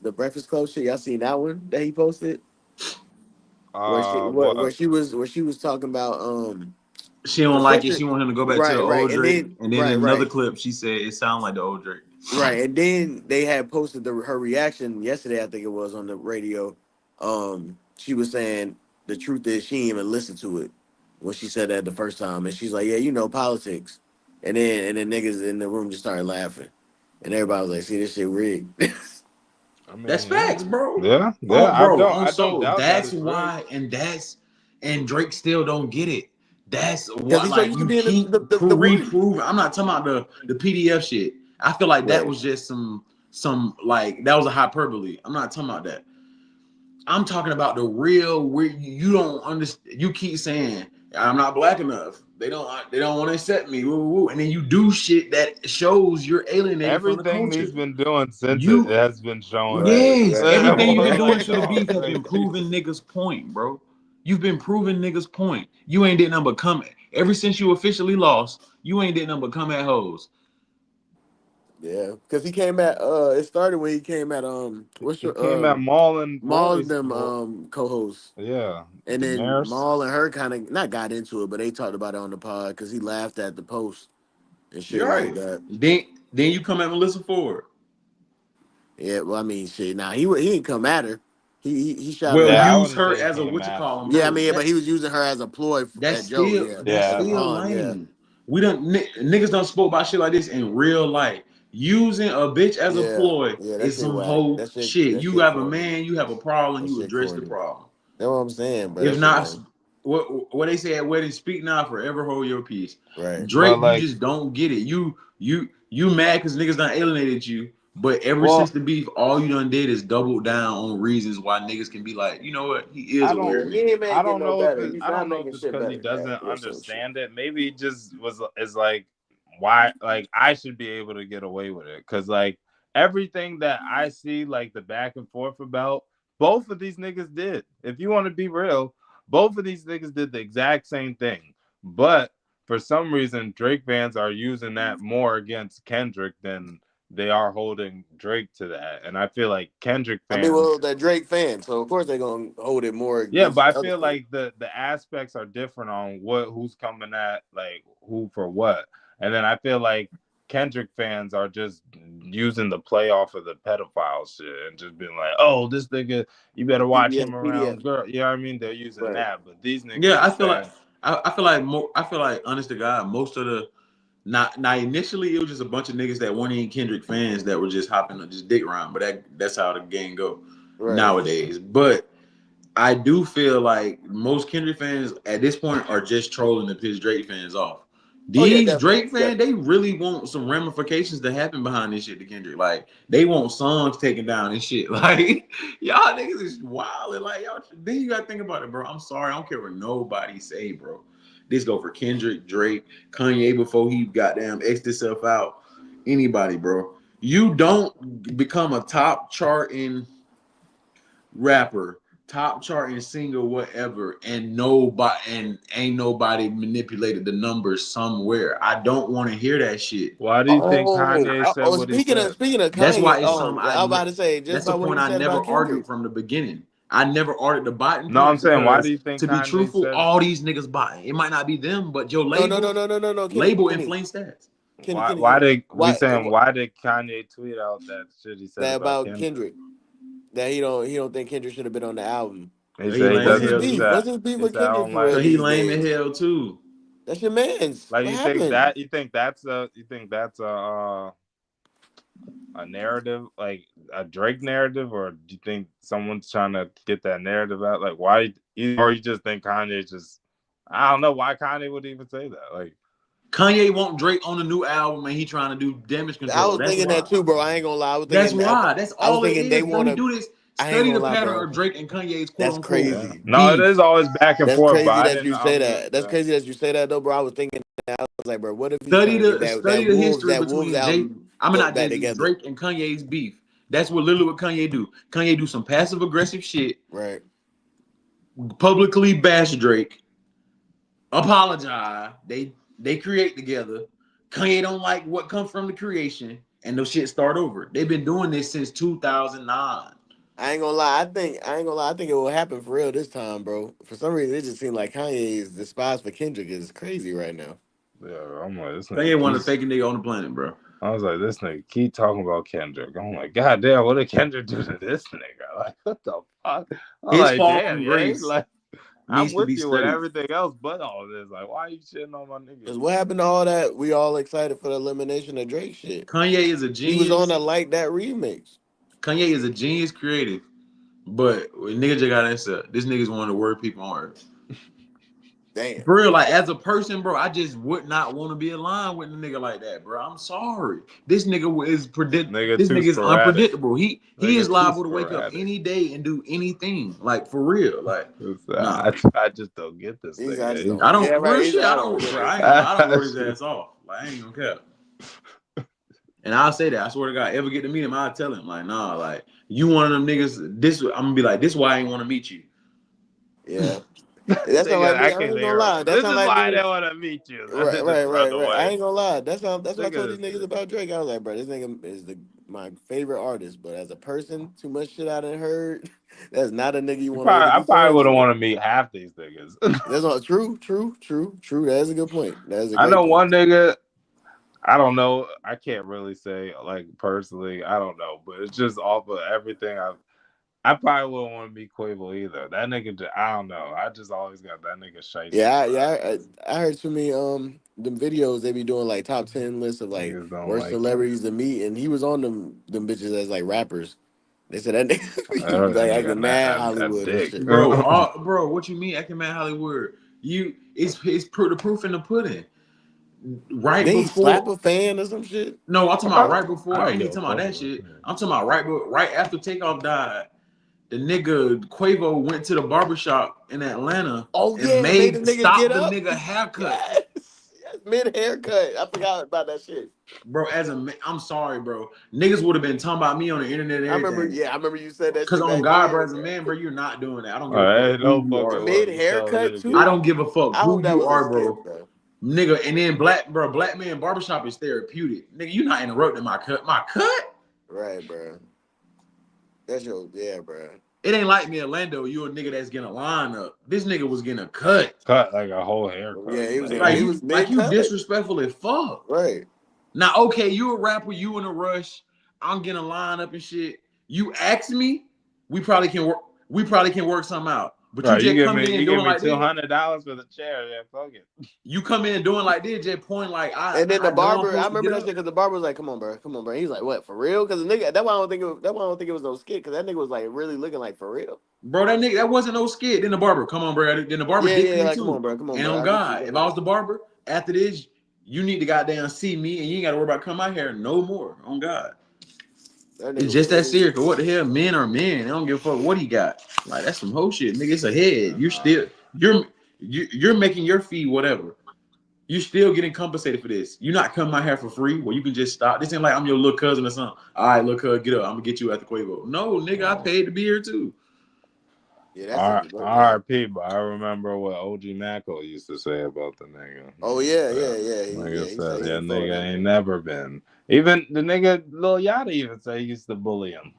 D: the Breakfast Club shit, y'all seen that one that he posted?
C: What?
D: Where she was talking about
E: She don't like it.
D: especially
E: She want him to go back to the
D: right
E: old
D: and
E: Drake.
D: then
E: And then in another clip, she said it sounded like the old Drake.
D: right and then they had posted her reaction yesterday. I think it was on the radio. She was saying the truth is she didn't even listen to it when she said that the first time, and she's like, yeah, you know politics, and then niggas in the room just started laughing, and everybody was like, see this shit rigged.
C: I mean,
E: That's facts, bro.
C: Yeah.
E: On
C: I don't
E: soul.
C: doubt that
E: That's
C: it's rigged.
E: why, and Drake still don't get it. That's
D: Because
E: what
D: he's so
E: like
D: used to
E: you
D: being
E: keep
D: the one.
E: reproving. I'm not talking about the PDF shit. I feel like that
D: Right.
E: was just some like that was a hyperbole. I'm not talking about that. I'm talking about the real where you don't understand. You keep saying I'm not black enough. They don't want to accept me. Woo, woo. And then you do shit that shows you're alienated from the
C: Everything
E: culture.
C: he's been doing since it
E: You
C: has been showing that.
D: Right,
E: Yes,
D: right,
E: everything
D: right,
E: you've been doing
C: Like,
E: to the
C: dog,
E: beef has been proving niggas' point, bro. You've been proving niggas' point. You ain't did nothing but come ever since you officially lost. You ain't did nothing but come at hoes.
D: yeah. Because he came at it started when he came at what's
C: he
D: your
C: came at Maul and
D: Maul and
C: Royce.
D: them co-hosts.
C: Yeah,
D: And then
C: Daenerys.
D: Maul and her kind of not got into it, but they talked about it on the pod because he laughed at the post and shit
E: You're
D: like
E: right.
D: that.
E: Then you come at Melissa Ford.
D: Yeah, well, I mean, shit. Nah, he didn't come at her. He shot
E: Well,
D: her
C: Yeah, I
D: down.
E: use
C: wouldn't
E: her
C: say he
E: as a
C: came
E: what you
C: at
E: call
C: him.
E: them,
D: Yeah, I
E: bro.
D: mean, but he was using her as a ploy at Joe. Yeah,
E: That's
C: Yeah,
D: at
E: still
D: Vaughn. Yeah,
E: lame. We don't niggas don't spoke about shit like this in real life. Using a bitch as a
D: yeah,
E: ploy
D: yeah. That
E: is
D: shit
E: some
D: whack.
E: whole shit.
D: That
E: You
D: shit
E: have a
D: corny.
E: man, you have a problem,
D: That
E: you
D: shit
E: address the
D: corny.
E: problem.
D: That's what I'm saying, bro.
E: If
D: That shit
E: not,
D: lame.
E: what they say at weddings, speak now, forever hold your peace.
D: Right.
C: but
E: Drake, you
C: like,
E: just don't get it. You mad because niggas done alienated you, but ever since
C: well,
E: the beef, all you done did is double down on reasons why niggas can be like, you know what, he is
C: I
E: a
C: don't.
E: weird
D: He
E: nigga.
D: ain't making no better. He's
C: I
D: not
C: don't know if
D: making
C: it's
D: shit
C: because he
D: better.
C: doesn't
D: Or some shit.
C: understand it. Maybe he just is like, why? Like, I should be able to get away with it because like everything that I see, like the back and forth about, both of these niggas did. If you want to be real, both of these niggas did the exact same thing. But for some reason, Drake fans are using that more against Kendrick than they are holding Drake to that. And I feel like Kendrick
D: I mean,
C: fans.
D: well, they're Drake fans, so of course they're gonna hold it more
C: Yeah,
D: against
C: but I
D: the other
C: feel
D: fans.
C: like the aspects are different on who's coming at like who for what. And then I feel like Kendrick fans are just using the play off of the pedophile shit and just being like, oh, this nigga, you better watch him around girl. You know what I mean? They're using
D: Right.
C: that. But these niggas
E: Yeah,
C: are saying
E: I feel like honest to God, most of the not now initially it was just a bunch of niggas that weren't even Kendrick fans that were just hopping just dick around, but that's how the game go
D: Right.
E: nowadays. But I do feel like most Kendrick fans at this point are just trolling to piss Drake fans off.
D: Oh yeah,
E: These
D: definitely.
E: Drake fans, they really want some ramifications to happen behind this shit to Kendrick. Like they want songs taken down and shit. Like y'all niggas is wild and like y'all. Then you gotta think about it, bro. I'm sorry, I don't care what nobody say, bro. This go for Kendrick, Drake, Kanye before he goddamn X'd himself out. Anybody, bro. You don't become a top charting rapper, top charting singer, whatever, and ain't nobody manipulated the numbers somewhere. I don't want to hear that shit.
C: why do you think
D: Oh,
C: Kanye said what he said?
D: speaking of
E: That's
D: Kanye,
E: why it's something
D: I was about to say just
E: that's a
D: by what
E: point
D: he
E: I
D: said
E: never
D: about
E: argued
D: Kendrick.
E: from the beginning. I never argued the bottom
C: No, I'm
E: point
C: saying why do
E: because
C: you think
E: to be
C: Kanye
E: truthful,
C: said
E: all these niggas botting. It might not be them, but your
D: No,
E: label
D: no. Kenny,
E: label
D: Kenny.
E: inflates stats.
C: Why did Kanye tweet out that shit he said
D: that
C: about
D: about
C: Kendrick?
D: Kendrick? That he don't think Kendrick should have been on the album.
C: He
E: He
C: said he
E: lame as
D: What's
C: doesn't.
D: his
E: hell
C: He
D: beef?
E: too.
C: said
D: What's his beef
C: he
D: with
C: said I
D: Kendrick
C: don't
D: for
C: like
D: real
E: Cause he
D: these
E: lame as
D: days?
E: hell too.
D: That's your man's.
C: like
D: What
C: you
D: happened?
C: think that's a narrative, like a Drake narrative, or do you think someone's trying to get that narrative out? Like why, or you just think Kanye just, I don't know why Kanye would even say that. Like
E: Kanye want Drake on the new album and he trying to do damage
D: I
E: control.
D: was
E: That's
D: thinking
E: why.
D: that too, bro. I ain't gonna lie.
E: That's why. That's
D: I was
E: all it
D: thinking they
E: is, bro.
D: want
E: He
D: to.
E: do this.
D: I ain't
E: Study
D: gonna
E: the
D: lie,
E: pattern
D: bro.
E: of Drake and Kanye's quote
D: That's
E: unquote
D: crazy.
C: no, it
E: beef.
C: is always back and
D: That's
C: forth,
D: crazy
C: but I
D: that
C: didn't.
D: you say that. That's crazy that you say that though, bro. I was thinking that. I was like, bro, what if he's
E: Study
D: trying to get
E: the
D: that
E: study the history
D: that Wolves
E: between Jay.
D: album
E: I mean not
D: back
E: Jay-Z,
D: together?
E: Drake and Kanye's beef. That's what literally what Kanye do. Kanye do some passive aggressive shit,
D: Right.
E: publicly bash Drake, apologize. They create together. Kanye don't like what comes from the creation, and those shit start over. They've been doing this since 2009.
D: I ain't gonna lie. I think it will happen for real this time, bro. For some reason, it just seems like Kanye's despise for Kendrick is crazy right now.
C: Yeah, I'm like, this
E: Kanye
C: nigga
E: one of
C: keeps,
E: the fakest nigga on the planet, bro.
C: I was like, this nigga keep talking about Kendrick. I'm like, God damn, what did Kendrick do to this nigga? Like, what the fuck? I'm
E: His
C: like,
E: fall
C: damn,
E: from
C: yeah.
E: grace
C: Like, I'm
E: needs to
C: with
E: be
C: you with
E: studied.
C: everything else but all this. Like, why are you shitting on my
D: Cause
C: nigga?
D: what happened to all that? We all excited for the elimination of Drake shit.
E: Kanye is a
D: He was on
E: genius.
D: a like that remix.
E: Kanye is a genius creative, but nigga just got answer. This nigga's one of the worst people on earth.
D: Damn.
E: For real, like as a person, bro, I just would not want to be aligned with a nigga like that, bro. I'm sorry. This nigga is
C: Nigga
E: This
C: too
E: nigga is
C: sporadic.
E: unpredictable. He
C: Nigga
E: is
C: too
E: liable to wake up
C: sporadic.
E: any day and do anything. Like for real. Like nah.
C: I just don't get this
D: I just
C: nigga.
D: don't.
E: I
D: Yeah,
E: don't real
D: right.
E: shit.
D: I
E: I
D: don't
E: don't,
D: get
E: bro. I
D: this.
E: ain't gonna lie. I don't wrote his ass off. Like I ain't gonna care. And I'll say that. I swear to God, ever get to meet him, I'll tell him, like, nah, like, you one of them niggas, this, I'm gonna be like, this why I ain't want to meet you.
D: Yeah. That sound
C: Nigga,
D: like me.
C: I
D: I
C: can
D: ain't gonna
C: hear him.
D: lie. That
C: This
D: sound
C: is
D: like
C: why I
D: me.
C: didn't want to meet you.
D: Right,
C: Just
D: right,
C: run
D: right, right. I
C: away.
D: ain't gonna lie. That's what I told these
C: Niggas,
D: niggas about Drake. I was like, bro, this nigga is my favorite artist, but as a person, too much shit I done heard. That's not a nigga you want to really
C: I
D: be
C: probably
D: friends
C: wouldn't
D: with.
C: want to meet half these niggas.
D: That's all true. That is a good point. That is a
C: I
D: great
C: know
D: point.
C: one nigga. I don't know. I can't really say like personally. I don't know, but it's just off of everything. I probably wouldn't want to meet Quavo either. That nigga, I don't know. I just always got that nigga shiesty.
D: I heard too many them videos they be doing like top 10 lists of like
C: Niggas don't
D: worst
C: like him.
D: celebrities to meet, and he was on them bitches as like rappers. They said that nigga
C: I
D: he
C: heard
D: was
C: that
D: like
C: nigga
D: acting mad
C: that
D: Hollywood and
C: dick.
D: shit.
E: Bro, what you mean, acting man Hollywood? It's the proof in the pudding. Right
D: Then he slap
E: before,
D: a fan or some shit.
E: no, I'm talking about right before.
C: I
E: I
C: don't
E: ain't
C: give
E: even
C: a
E: talking about
C: fuck
E: that
C: about
E: shit.
C: that.
E: I'm talking about right after Takeoff died. The nigga Quavo went to the barbershop in Atlanta
D: Oh
E: and
D: yeah, made the nigga get
E: stopped the
D: up.
E: nigga haircut.
D: Yes, yes, mid haircut. I forgot about that shit.
E: Bro, I'm sorry, bro. Niggas would have been talking about me on the internet and
D: I remember.
E: everything.
D: Yeah, I remember you said that
E: Cause
D: shit
E: on
D: back
E: God, bro,
D: then.
E: as a man, bro, you're not doing that. I don't give a fuck
C: Ain't
E: who
C: no
E: you are,
C: fucking
E: bro.
C: way
D: Mid
C: you tell a
D: haircut
C: nigga to
E: I
C: get
D: too.
E: don't give a fuck
D: I
E: who
D: hope that
E: you
D: was a
E: are,
D: skit,
E: bro.
D: bro.
E: Nigga, and then black man barbershop is therapeutic. Nigga, you not interrupting my cut. My cut?
D: Right, bro. That's your bro.
E: It ain't like me in Lando, you a nigga that's getting a line up. This nigga was getting a cut.
C: cut like a whole haircut.
D: Yeah, he was
C: Like,
D: he was
E: Like
D: mid
E: you
D: cut.
E: disrespectful as fuck.
D: Right.
E: Now, okay, you a rapper, you in a rush. I'm getting a line up and shit. You ask me, we probably can work. We probably can work something out. But you
C: right,
E: just come in
C: you give
E: doing
C: me
E: like this.
C: $200 for the chair. Yeah, fuck it.
E: You come in doing like this, just point like
D: And then the
E: I know I'm
D: barber, I
E: supposed to
D: remember
E: get
D: that
E: up.
D: shit because the barber was like, "Come on, bro, come on, bro." He was like, "What, for real?" Because the nigga, that's why I don't think it was no skit. Because that nigga was like really looking like for real.
E: Bro, that wasn't no skit. Then the barber, come on, bro. Then the barber
D: Yeah,
E: dicked
D: yeah,
E: me
D: like come on,
E: too.
D: bro, come on,
E: And
D: bro.
E: on
D: I get you.
E: God, if I was the barber, after this, you need to goddamn see me and you ain't got to worry about coming out here no more. On God.
D: That nigga
E: It's
D: was
E: just that
D: really.
E: serious. Cause what the hell? Men are men. They don't give a fuck what he got. Like that's some whole shit, nigga. It's a head. You're making your fee whatever. You still getting compensated for this. You're not coming out here for free where you can just stop. This ain't like I'm your little cousin or something. All right, little cousin, get up. I'm gonna get you at the Quavo. No, nigga, I paid to be here too.
D: Yeah, that's a yeah.
C: R.I.P. But I remember what OG Macko used to say about the nigga.
D: Oh yeah.
C: Nigga
D: He
C: said,
D: said he
C: yeah,
D: ain't fuck with
C: nigga
D: that
C: ain't
D: nigga.
C: never been. Even the nigga Lil Yachty even say he used to bully him.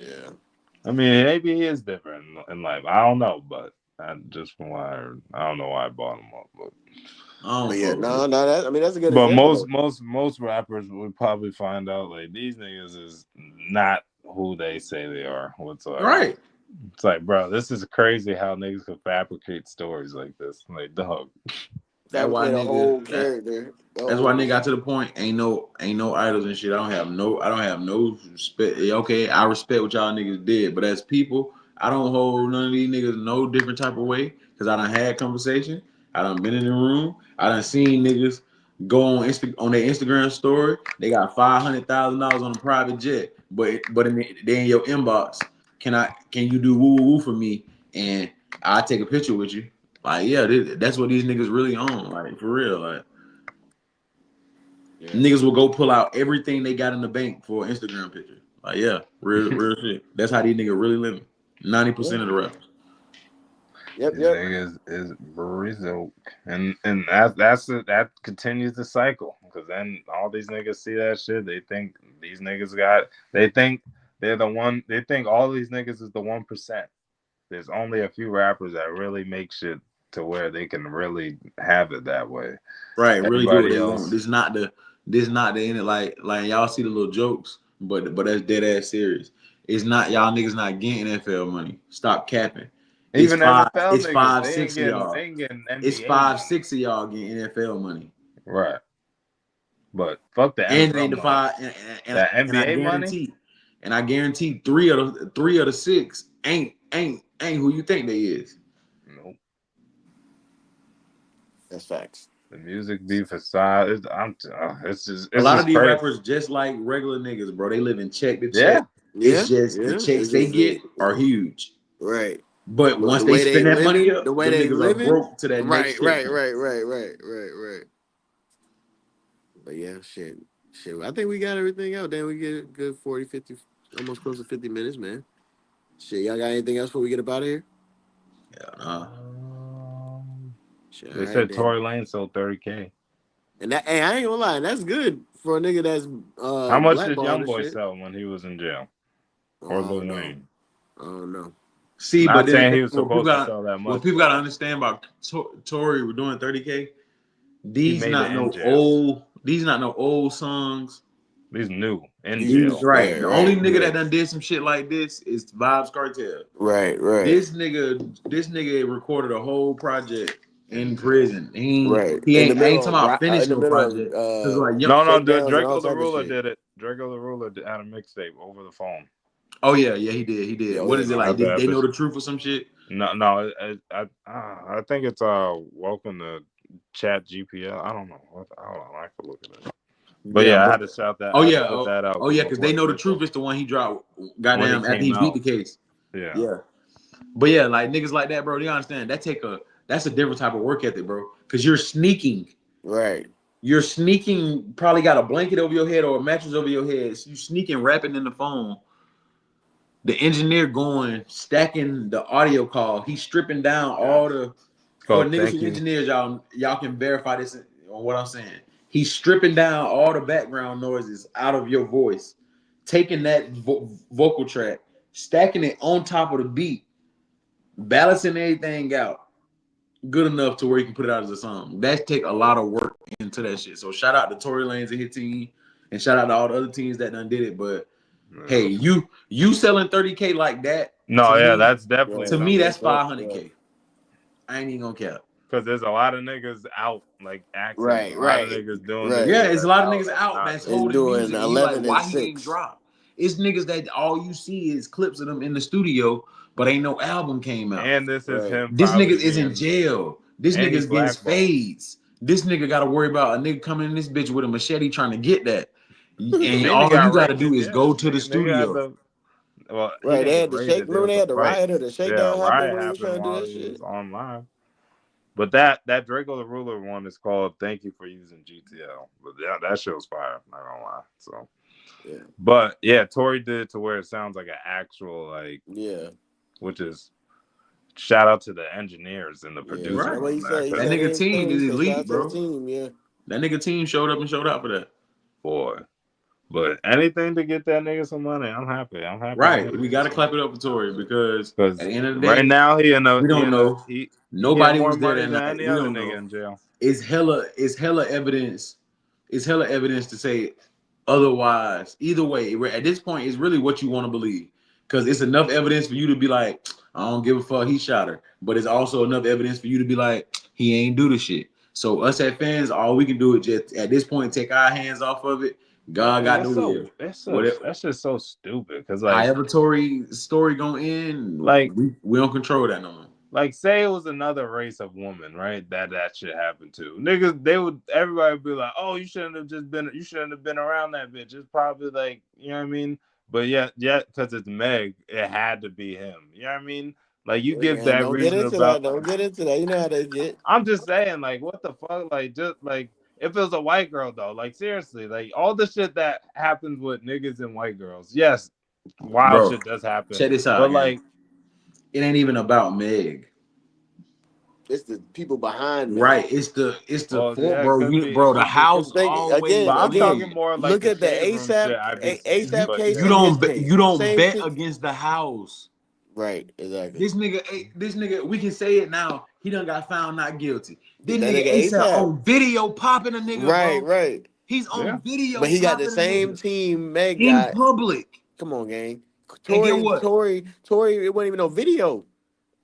D: Yeah.
C: I mean, maybe he is different in life. I don't know, but just from what I heard, I don't know why I bought him up. But
E: don't
D: yeah,
E: fuck with
D: no,
E: it.
D: that, I mean, that's a good
C: But
D: example.
C: most rappers would probably find out like these niggas is not who they say they are whatsoever.
E: Right.
C: It's like, bro, this is crazy how niggas can fabricate stories like this. Like, dog.
E: That's why
D: Fabricate a whole
E: nigga.
D: character.
E: That's why nigga got to the point. Ain't no idols and shit. I don't have no respect. Okay, I respect what y'all niggas did, but as people, I don't hold none of these niggas no different type of way. Cause I done had conversation. I done been in the room. I done seen niggas go on their Instagram story. They got $500,000 on a private jet, but they in your inbox. Can you do woo woo for me? And I take a picture with you. Like, yeah, that's what these niggas really on. Like, for real. Like, niggas will go pull out everything they got in the bank for an Instagram picture. Like, yeah, real shit. That's how these niggas really living. 90% of the rappers.
D: Yep.
C: These niggas is Brizzo. And that continues the cycle. Because then all these niggas see that shit. They think these niggas they think they're the one. They think all these niggas is the 1%. There's only a few rappers that really make shit to where they can really have it that way.
E: Right, really do what
C: Everybody
E: they
C: else,
E: want. This not the end it like y'all see the little jokes, but that's dead ass serious. It's not y'all niggas not getting NFL money. Stop capping.
C: even NFL
E: It's
C: niggas,
E: five,
C: they ain't
E: six of
C: getting
E: y'all.
C: they ain't getting
E: It's
C: NBA
E: 5,
C: money.
E: 6 of y'all getting NFL money.
C: Right. But fuck the
E: And it
C: NFL
E: ain't the
C: money.
E: 5
C: That NBA money.
E: I guarantee three of the 6 ain't who you think they is.
C: Nope.
D: That's facts.
C: The music be facade. It's
E: A lot of
C: just
E: these
C: crazy.
E: rappers just like regular niggas, bro. They live in check to
C: Yeah.
E: check. It's just the checks they get are huge.
D: Right.
E: But once
D: the
E: they
D: way
E: spend that money up,
D: the way
E: them
D: they
E: niggas are
D: living,
E: broke to that next check.
D: Right. But yeah, shit. I think we got everything out. Then we get a good 40, 50, almost close to 50 minutes, man. Shit, y'all got anything else before we get up out of here?
E: Yeah,
D: Shit,
C: They
D: all right,
C: said
D: then.
C: Tory Lanez sold 30K.
D: And that, hey, I ain't gonna lie, that's good for a nigga that's
C: How much did
D: blackballed and
C: YoungBoy
D: shit.
C: sell when he was in jail?
D: Oh,
C: Or
D: I
C: Lil
D: don't know.
C: Wayne?
D: I don't know.
E: See,
C: Not
E: but then
C: saying he was supposed to sell that
E: what
C: much.
E: people gotta understand about Tory were doing 30K.
C: He made it in jail.
E: These not no old songs.
C: He's new in
D: These-
C: jail.
E: Right. The only nigga
D: right.
E: that done did some shit like this is Vibes Cartel.
D: Right.
E: This nigga recorded a whole project in prison.
D: Right.
E: He
D: In the
E: ain't I
D: middle
E: ain't talking about
D: of
E: finish
D: in the
E: no
D: middle
E: project. Cause like
C: No,
D: shakedowns and all
C: Draco the
D: type of
C: Ruler
D: shit.
C: did it. Draco the Ruler had a mixtape over the phone.
E: oh yeah, he did.
D: Yeah,
E: What is it like?
C: Not
E: They know the truth or some shit?
C: No, I think it's welcome to Chat GPL. I don't know. Hold on, I have to look at it. But yeah, I had to shout that.
E: Oh
C: I had
E: yeah,
C: to put that out.
E: oh yeah, because they know the truth is the one he dropped. Goddamn,
C: When he
E: after he
C: came
E: beat the
C: out.
E: case.
C: Yeah.
E: But yeah, like niggas like that, bro. You understand? That's a different type of work ethic, bro. Because you're sneaking.
D: Right.
E: You're sneaking. Probably got a blanket over your head or a mattress over your head. So you sneaking, rapping in the phone. The engineer stacking the audio call. He's stripping down all the. For niggas who engineers, y'all can verify this on what I'm saying. He's stripping down all the background noises out of your voice, taking that vocal track, stacking it on top of the beat, balancing everything out good enough to where you can put it out as a song. That take a lot of work into that shit. So shout out to Tory Lanez and his team, and shout out to all the other teams that done did it. But hey, you selling 30K like that?
C: No, yeah, that's definitely
E: to me that's
C: something.
E: 500K. I ain't even gonna cap.
C: Because there's a lot of niggas out like acting.
D: Right.
C: A lot of niggas doing
D: Right.
E: Yeah, it's a lot of niggas out that's holding
D: doing
E: music.
D: 11
E: Like, why
D: and
E: he didn't
D: 6.
E: drop? It's niggas that all you see is clips of them in the studio, but ain't no album came out.
C: And this is him.
E: This nigga
C: probably
E: is in
C: being-
E: jail. This
C: and
E: nigga's
C: he
E: getting
C: blackballed.
E: spades. This nigga got to worry about a nigga coming in this bitch with a machete trying to get that. And
C: Then
E: all
C: he got
E: you got to
C: raided,
E: do is
C: yeah.
E: go to the
C: Nigga had
E: studio.
C: well, he
D: Right,
C: didn't
D: they
C: get
D: had the
C: raided.
D: shake. Remember they
C: was
D: had
C: a
D: the
C: fight.
D: riot or the shakedown
C: Yeah,
D: happen
C: riot
D: when he was trying
C: happened
D: to do
C: while
D: that
C: he
D: shit.
C: was online. But that Draco the Ruler one is called "Thank You for Using GTL." But that shit was fire. Not gonna lie. So,
D: yeah.
C: But yeah, Tory did it to where it sounds like an actual which is shout out to the engineers and the producers.
E: Right.
C: On
D: What he said. He
C: that
E: That
D: said
E: nigga team is
D: shout
E: elite,
D: out to the
E: bro.
D: team, yeah.
E: That nigga team showed up and showed out for that.
C: boy. But anything to get that nigga some money, I'm happy. I'm happy.
E: Right. We gotta clap it up for Tory because at the end of the day,
C: right now he
E: we don't know.
C: he
E: Nobody
C: more
E: was there
C: money
E: that
C: than
E: night.
C: any
E: We
C: other
E: don't
C: nigga
E: know.
C: in jail.
E: It's hella evidence. It's hella evidence to say otherwise. Either way, at this point, it's really what you want to believe. Because it's enough evidence for you to be like, I don't give a fuck, he shot her. But it's also enough evidence for you to be like, he ain't do the shit. So us as fans, all we can do is just at this point take our hands off of it. God got the will.
C: That's just so stupid. Because like,
E: however Tory's story gonna end,
C: like
E: we don't control that no more.
C: Like, say it was another race of women, right? That shit happened to. Niggas, everybody would be like, oh, you shouldn't have been around that bitch. It's probably like, you know what I mean? But yeah, because it's Meg, it had to be him. You know what I mean? Like, you give
D: Man,
C: that
D: don't get
C: reason
D: into
C: about.
D: that. Don't get into that. You know how they get.
C: I'm just saying, like, what the fuck? Like, just like, if it was a white girl, though, like, seriously, like, all the shit that happens with niggas and white girls, yes, wild
E: Bro,
C: shit does happen.
E: check this out.
C: But, like,
E: it ain't even about Meg.
D: It's the people behind me.
E: Right. It's the
C: bro.
E: The house always.
C: But I'm
D: Again,
C: talking more like
D: look
C: the
D: at the
C: shade room shit.
D: ASAP case.
E: You don't
D: Same
E: bet
D: shit.
E: against the house.
D: Right, exactly.
E: This nigga, we can say it now. He done got found not guilty. This
D: That
E: nigga
D: nigga
E: ASAP
D: ASAP.
E: on video popping a nigga,
D: Right,
E: bro.
D: right.
E: He's on video,
D: But he got the
E: popping a
D: same
E: nigga
D: team Meg
E: in
D: got.
E: public.
D: Come on, gang.
E: And get what?
D: Tory, it wasn't even no video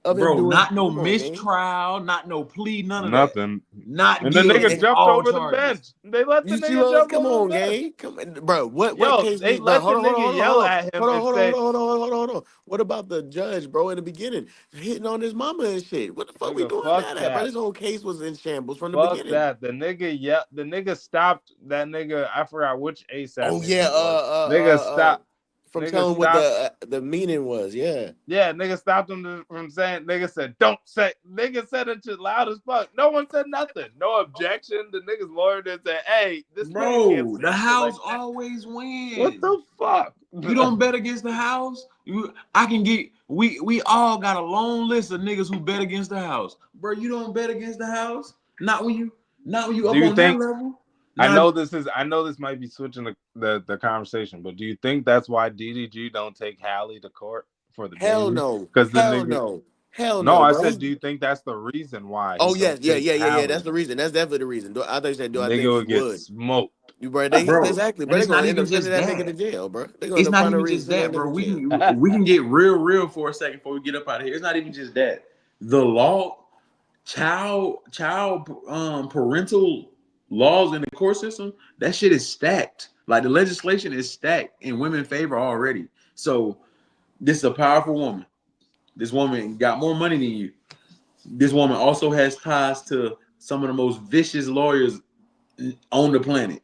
D: of him
E: Bro,
D: doing.
E: not no
D: Come on, gang.
E: mistrial, not no plea, none of
C: Nothing.
E: that. Not
C: And the
E: guilty.
C: nigga jumped
E: all
C: over
E: charges.
C: the bench. They let the
D: You see
C: nigga
D: what?
C: jump
D: Come
C: over
D: on,
C: the bench.
D: gang. Come on, bro. What
C: Yo,
D: case
C: they
D: was? Bro,
C: let the nigga yell at him and say,
D: hold on. What about the judge, bro? In the beginning, hitting on his mama and shit. What the fuck we
C: nigga,
D: doing
C: fuck
D: that at, bro?
C: that.
D: This whole case was in shambles from the
C: Fuck
D: beginning.
C: that. The nigga stopped that nigga. I forgot which ASAP
D: Oh
C: nigga
D: yeah,
C: it was. Nigga stopped.
D: from
C: Nigga
D: telling what
C: stopped.
D: the meaning was. Yeah.
C: Yeah, nigga stopped him from saying. Nigga said, "Don't say." Nigga said it shit loud as fuck. No one said nothing. No objection. The nigga's lawyer did say, "Hey, this nigga can't say
E: the house
C: like
E: always wins.
C: What the fuck?
E: You don't bet against the house. I can get. We all got a long list of niggas who bet against the house, bro. You don't bet against the house. Not when you up on that level.
C: I know this might be switching the conversation, but do you think that's why DDG don't take Hallie to court for the
D: Hell
C: baby?
D: no.
C: Because the
D: Hell
C: nigga.
D: no. Hell
C: No,
D: no.
C: I
D: Bro.
C: said, do you think that's the reason why?
D: Oh
C: Yeah.
D: That's the reason. That's definitely the reason. I thought you said, do I think
C: nigga
D: he
C: would get
D: would?
C: smoked.
D: Bro, exactly. Bro,
E: And
D: they're
E: it's not
D: gonna end
E: even
D: up sending
E: just
D: that
E: that.
D: nigga to jail, bro. They're gonna
E: It's
D: end up
E: not
D: finding a
E: even
D: reason
E: just
D: to send
E: that,
D: that
E: bro.
D: nigga to jail.
E: We can get real for a second before we get up out of here. It's not even just that. The law, child parental laws in the court system, that shit is stacked. Like the legislation is stacked in women's favor already. So this is a powerful woman. This woman got more money than you. This woman also has ties to some of the most vicious lawyers on the planet.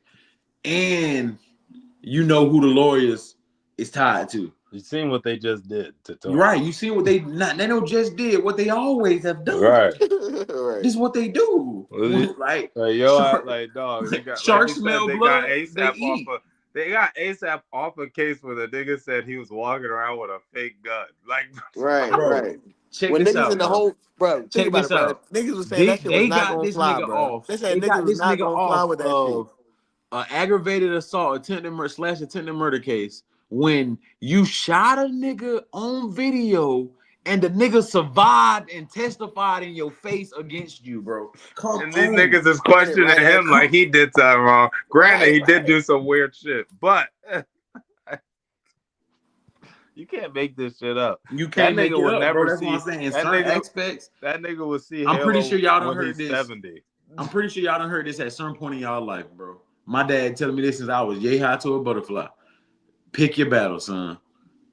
E: And you know who the lawyers is tied to.
C: You seen what they just did to Tori.
E: Right. You seen what they don't just did, what they always have done.
C: Right.
D: Right.
E: This is what they do. Like
C: dog. They got,
E: sharks
C: like
E: smell
C: they
E: blood.
C: got ASAP they got ASAP off a case where the nigga said he was walking around with a fake gun. Like,
D: right,
E: bro,
D: right.
E: Check
D: when
E: this
D: niggas
E: out,
D: in the
E: bro.
D: whole, bro, think about it, bro.
E: Out.
D: Niggas was saying that shit was not gonna fly, bro.
E: Off.
D: They said niggas was not gonna fly with that shit.
E: Aggravated assault, attempted murder case. When you shot a nigga on video and the nigga survived and testified in your face against you, bro.
C: And these niggas is questioning him like he did something wrong. Granted, he did do some weird shit, but you can't make this shit up.
E: You can't make it up, bro. That's what I'm saying. In certain
C: aspects, that nigga will see.
E: I'm pretty sure y'all done heard this.
C: 70.
E: I'm pretty sure y'all done heard this at some point in y'all life, bro. My dad telling me this since I was yay high to a butterfly. Pick your battle, son.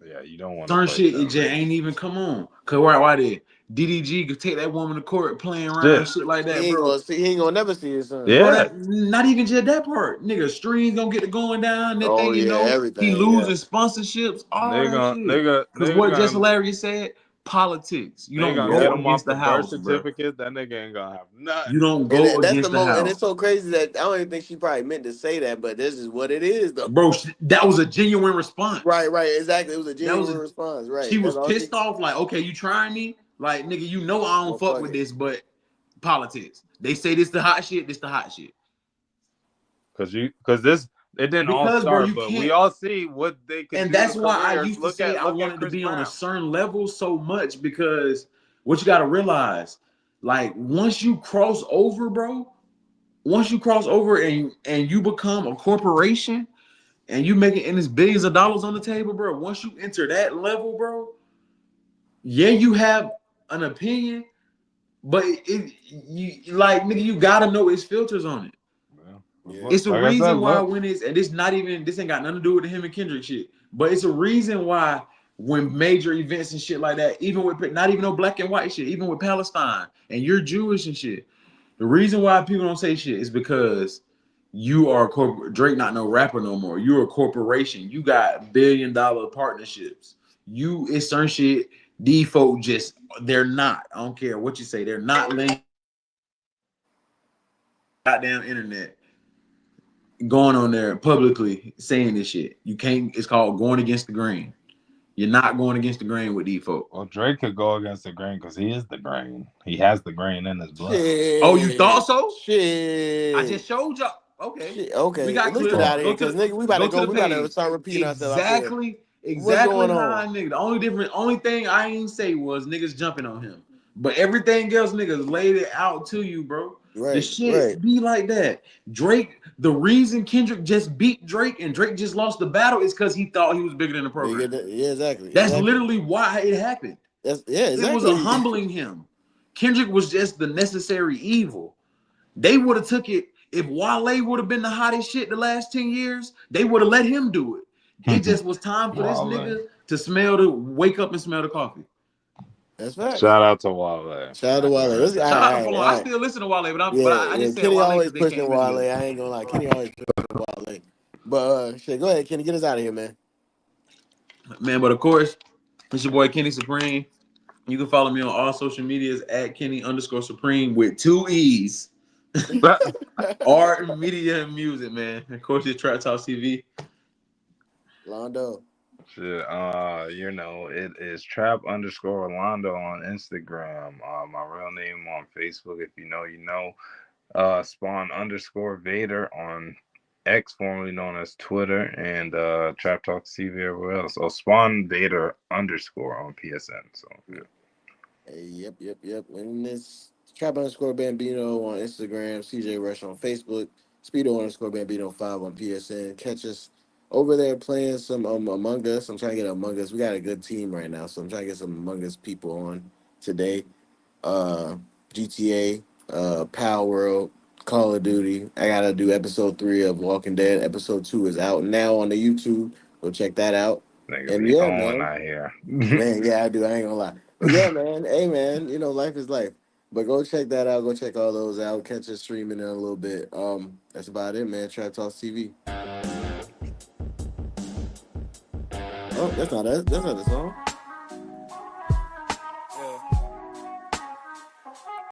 C: Yeah, you don't want
E: certain shit. It just ain't even come on. Cause why did DDG could take that woman to court playing around shit like that, bro?
D: He ain't gonna never see his son.
C: Yeah,
E: bro, not even just that part, nigga. Streams gonna get to going down. That thing, you know,
D: everything,
E: he losing sponsorships. All that shit. Because what Just Hilarious said. Politics. You don't go against the house,
C: certificate. Bro. That nigga ain't gonna have nothing.
E: You don't go against the house.
D: And it's so crazy that I don't even think she probably meant to say that, but this is what it is, though.
E: Bro, that was a genuine response.
D: Right, exactly. It was a genuine response. Right.
E: She was pissed off, like, okay, you trying me? Like, nigga, you know I don't fuck with this, but politics. They say this the hot shit. This the hot shit.
C: Cause It didn't all
E: Because, bro,
C: start,
E: you
C: but we
E: can't.
C: all see what they could
E: And
C: do
E: that's
C: to
E: why I
C: careers.
E: used to
C: Look
E: say
C: at
E: I wanted to
C: Chris
E: be on a
C: Brown.
E: certain level so much, because what you got to realize, like, once you cross over, bro, once you cross over and you become a corporation and you making and there's billions of dollars on the table, bro. Once you enter that level, bro, yeah, you have an opinion, but you like, nigga, you gotta know its filters on it.
D: Yeah.
E: It's a
C: Like I said,
E: reason why
C: look.
E: when it's, and this ain't got nothing to do with the him and Kendrick shit, but it's a reason why when major events and shit like that, even with not even no black and white shit, even with Palestine and you're Jewish and shit, the reason why people don't say shit is because you are Drake, not no rapper no more. You're a corporation. You got $1 billion partnerships. It's certain shit. These folk just, they're not. I don't care what you say. They're not laying goddamn internet going on there publicly saying this shit. You can't. It's called going against the grain. You're not going against the grain with these folk.
C: Well, Drake could go against the grain because he is the grain. He has the grain in his blood.
D: Shit.
E: Oh, you thought so?
D: Shit.
E: I just showed y'all. Okay.
D: Shit. Okay.
E: We got
D: Let's
E: clips.
D: get out of here
E: Go
D: because
E: to
D: nigga, we about to
E: page.
D: start repeating ourselves out there. What's
E: Exactly
D: going
E: how
D: on?
E: nigga. The only thing I ain't say was niggas jumping on him. But everything else, niggas laid it out to you, bro. The
D: Right.
E: shit be like that. Drake, the reason Kendrick just beat Drake and Drake just lost the battle is because he thought he was bigger than the program.
D: Yeah, exactly.
E: That's literally why it happened.
D: Exactly.
E: It was a humbling him. Kendrick was just the necessary evil. They would have took it. If Wale would have been the hottest shit the last 10 years, they would have let him do it. It just was time for this nigga to wake up and smell the coffee.
D: That's facts.
C: Shout out to Wale.
D: Shout out to Wale.
E: Shout out to Wale. I still listen to Wale, but I just said
D: Kenny
E: Wale
D: always
E: because they
D: pushing
E: came
D: Wale.
E: in.
D: I ain't gonna lie. Kenny always pushing Wale. But shit, go ahead, Kenny. Get us out of here, man.
E: Man, but of course, it's your boy Kenny Supreme. You can follow me on all social medias at Kenny_Supreme with 2 E's. Art, media, and music, man. Of course, it's Trap Talk TV.
D: Lando.
C: Shit, it is trap_Lando on Instagram. My real name on Facebook, if you know, you know. Spawn_Vader on X, formerly known as Twitter, and Trap Talk TV everywhere else. So Spawn Vader _ on PSN. So yeah.
D: Hey, yep. And this Trap_Bambino on Instagram, CJ Rush on Facebook, Speedo_Bambino5 on PSN. Catch us over there playing some Among Us. I'm trying to get Among Us. We got a good team right now, so I'm trying to get some Among Us people on today. GTA, Power World, Call of Duty. I gotta do episode 3 of Walking Dead. Episode 2 is out now on the YouTube. Go check that out.
C: Niggas
D: And
C: be
D: yeah,
C: on
D: man.
C: out here.
D: Man, yeah, I do. I ain't gonna lie. But yeah, man. Hey, man. You know, life is life. But go check that out. Go check all those out. Catch us streaming in a little bit. That's about it, man. Trap Talk TV. Oh, that's not the song.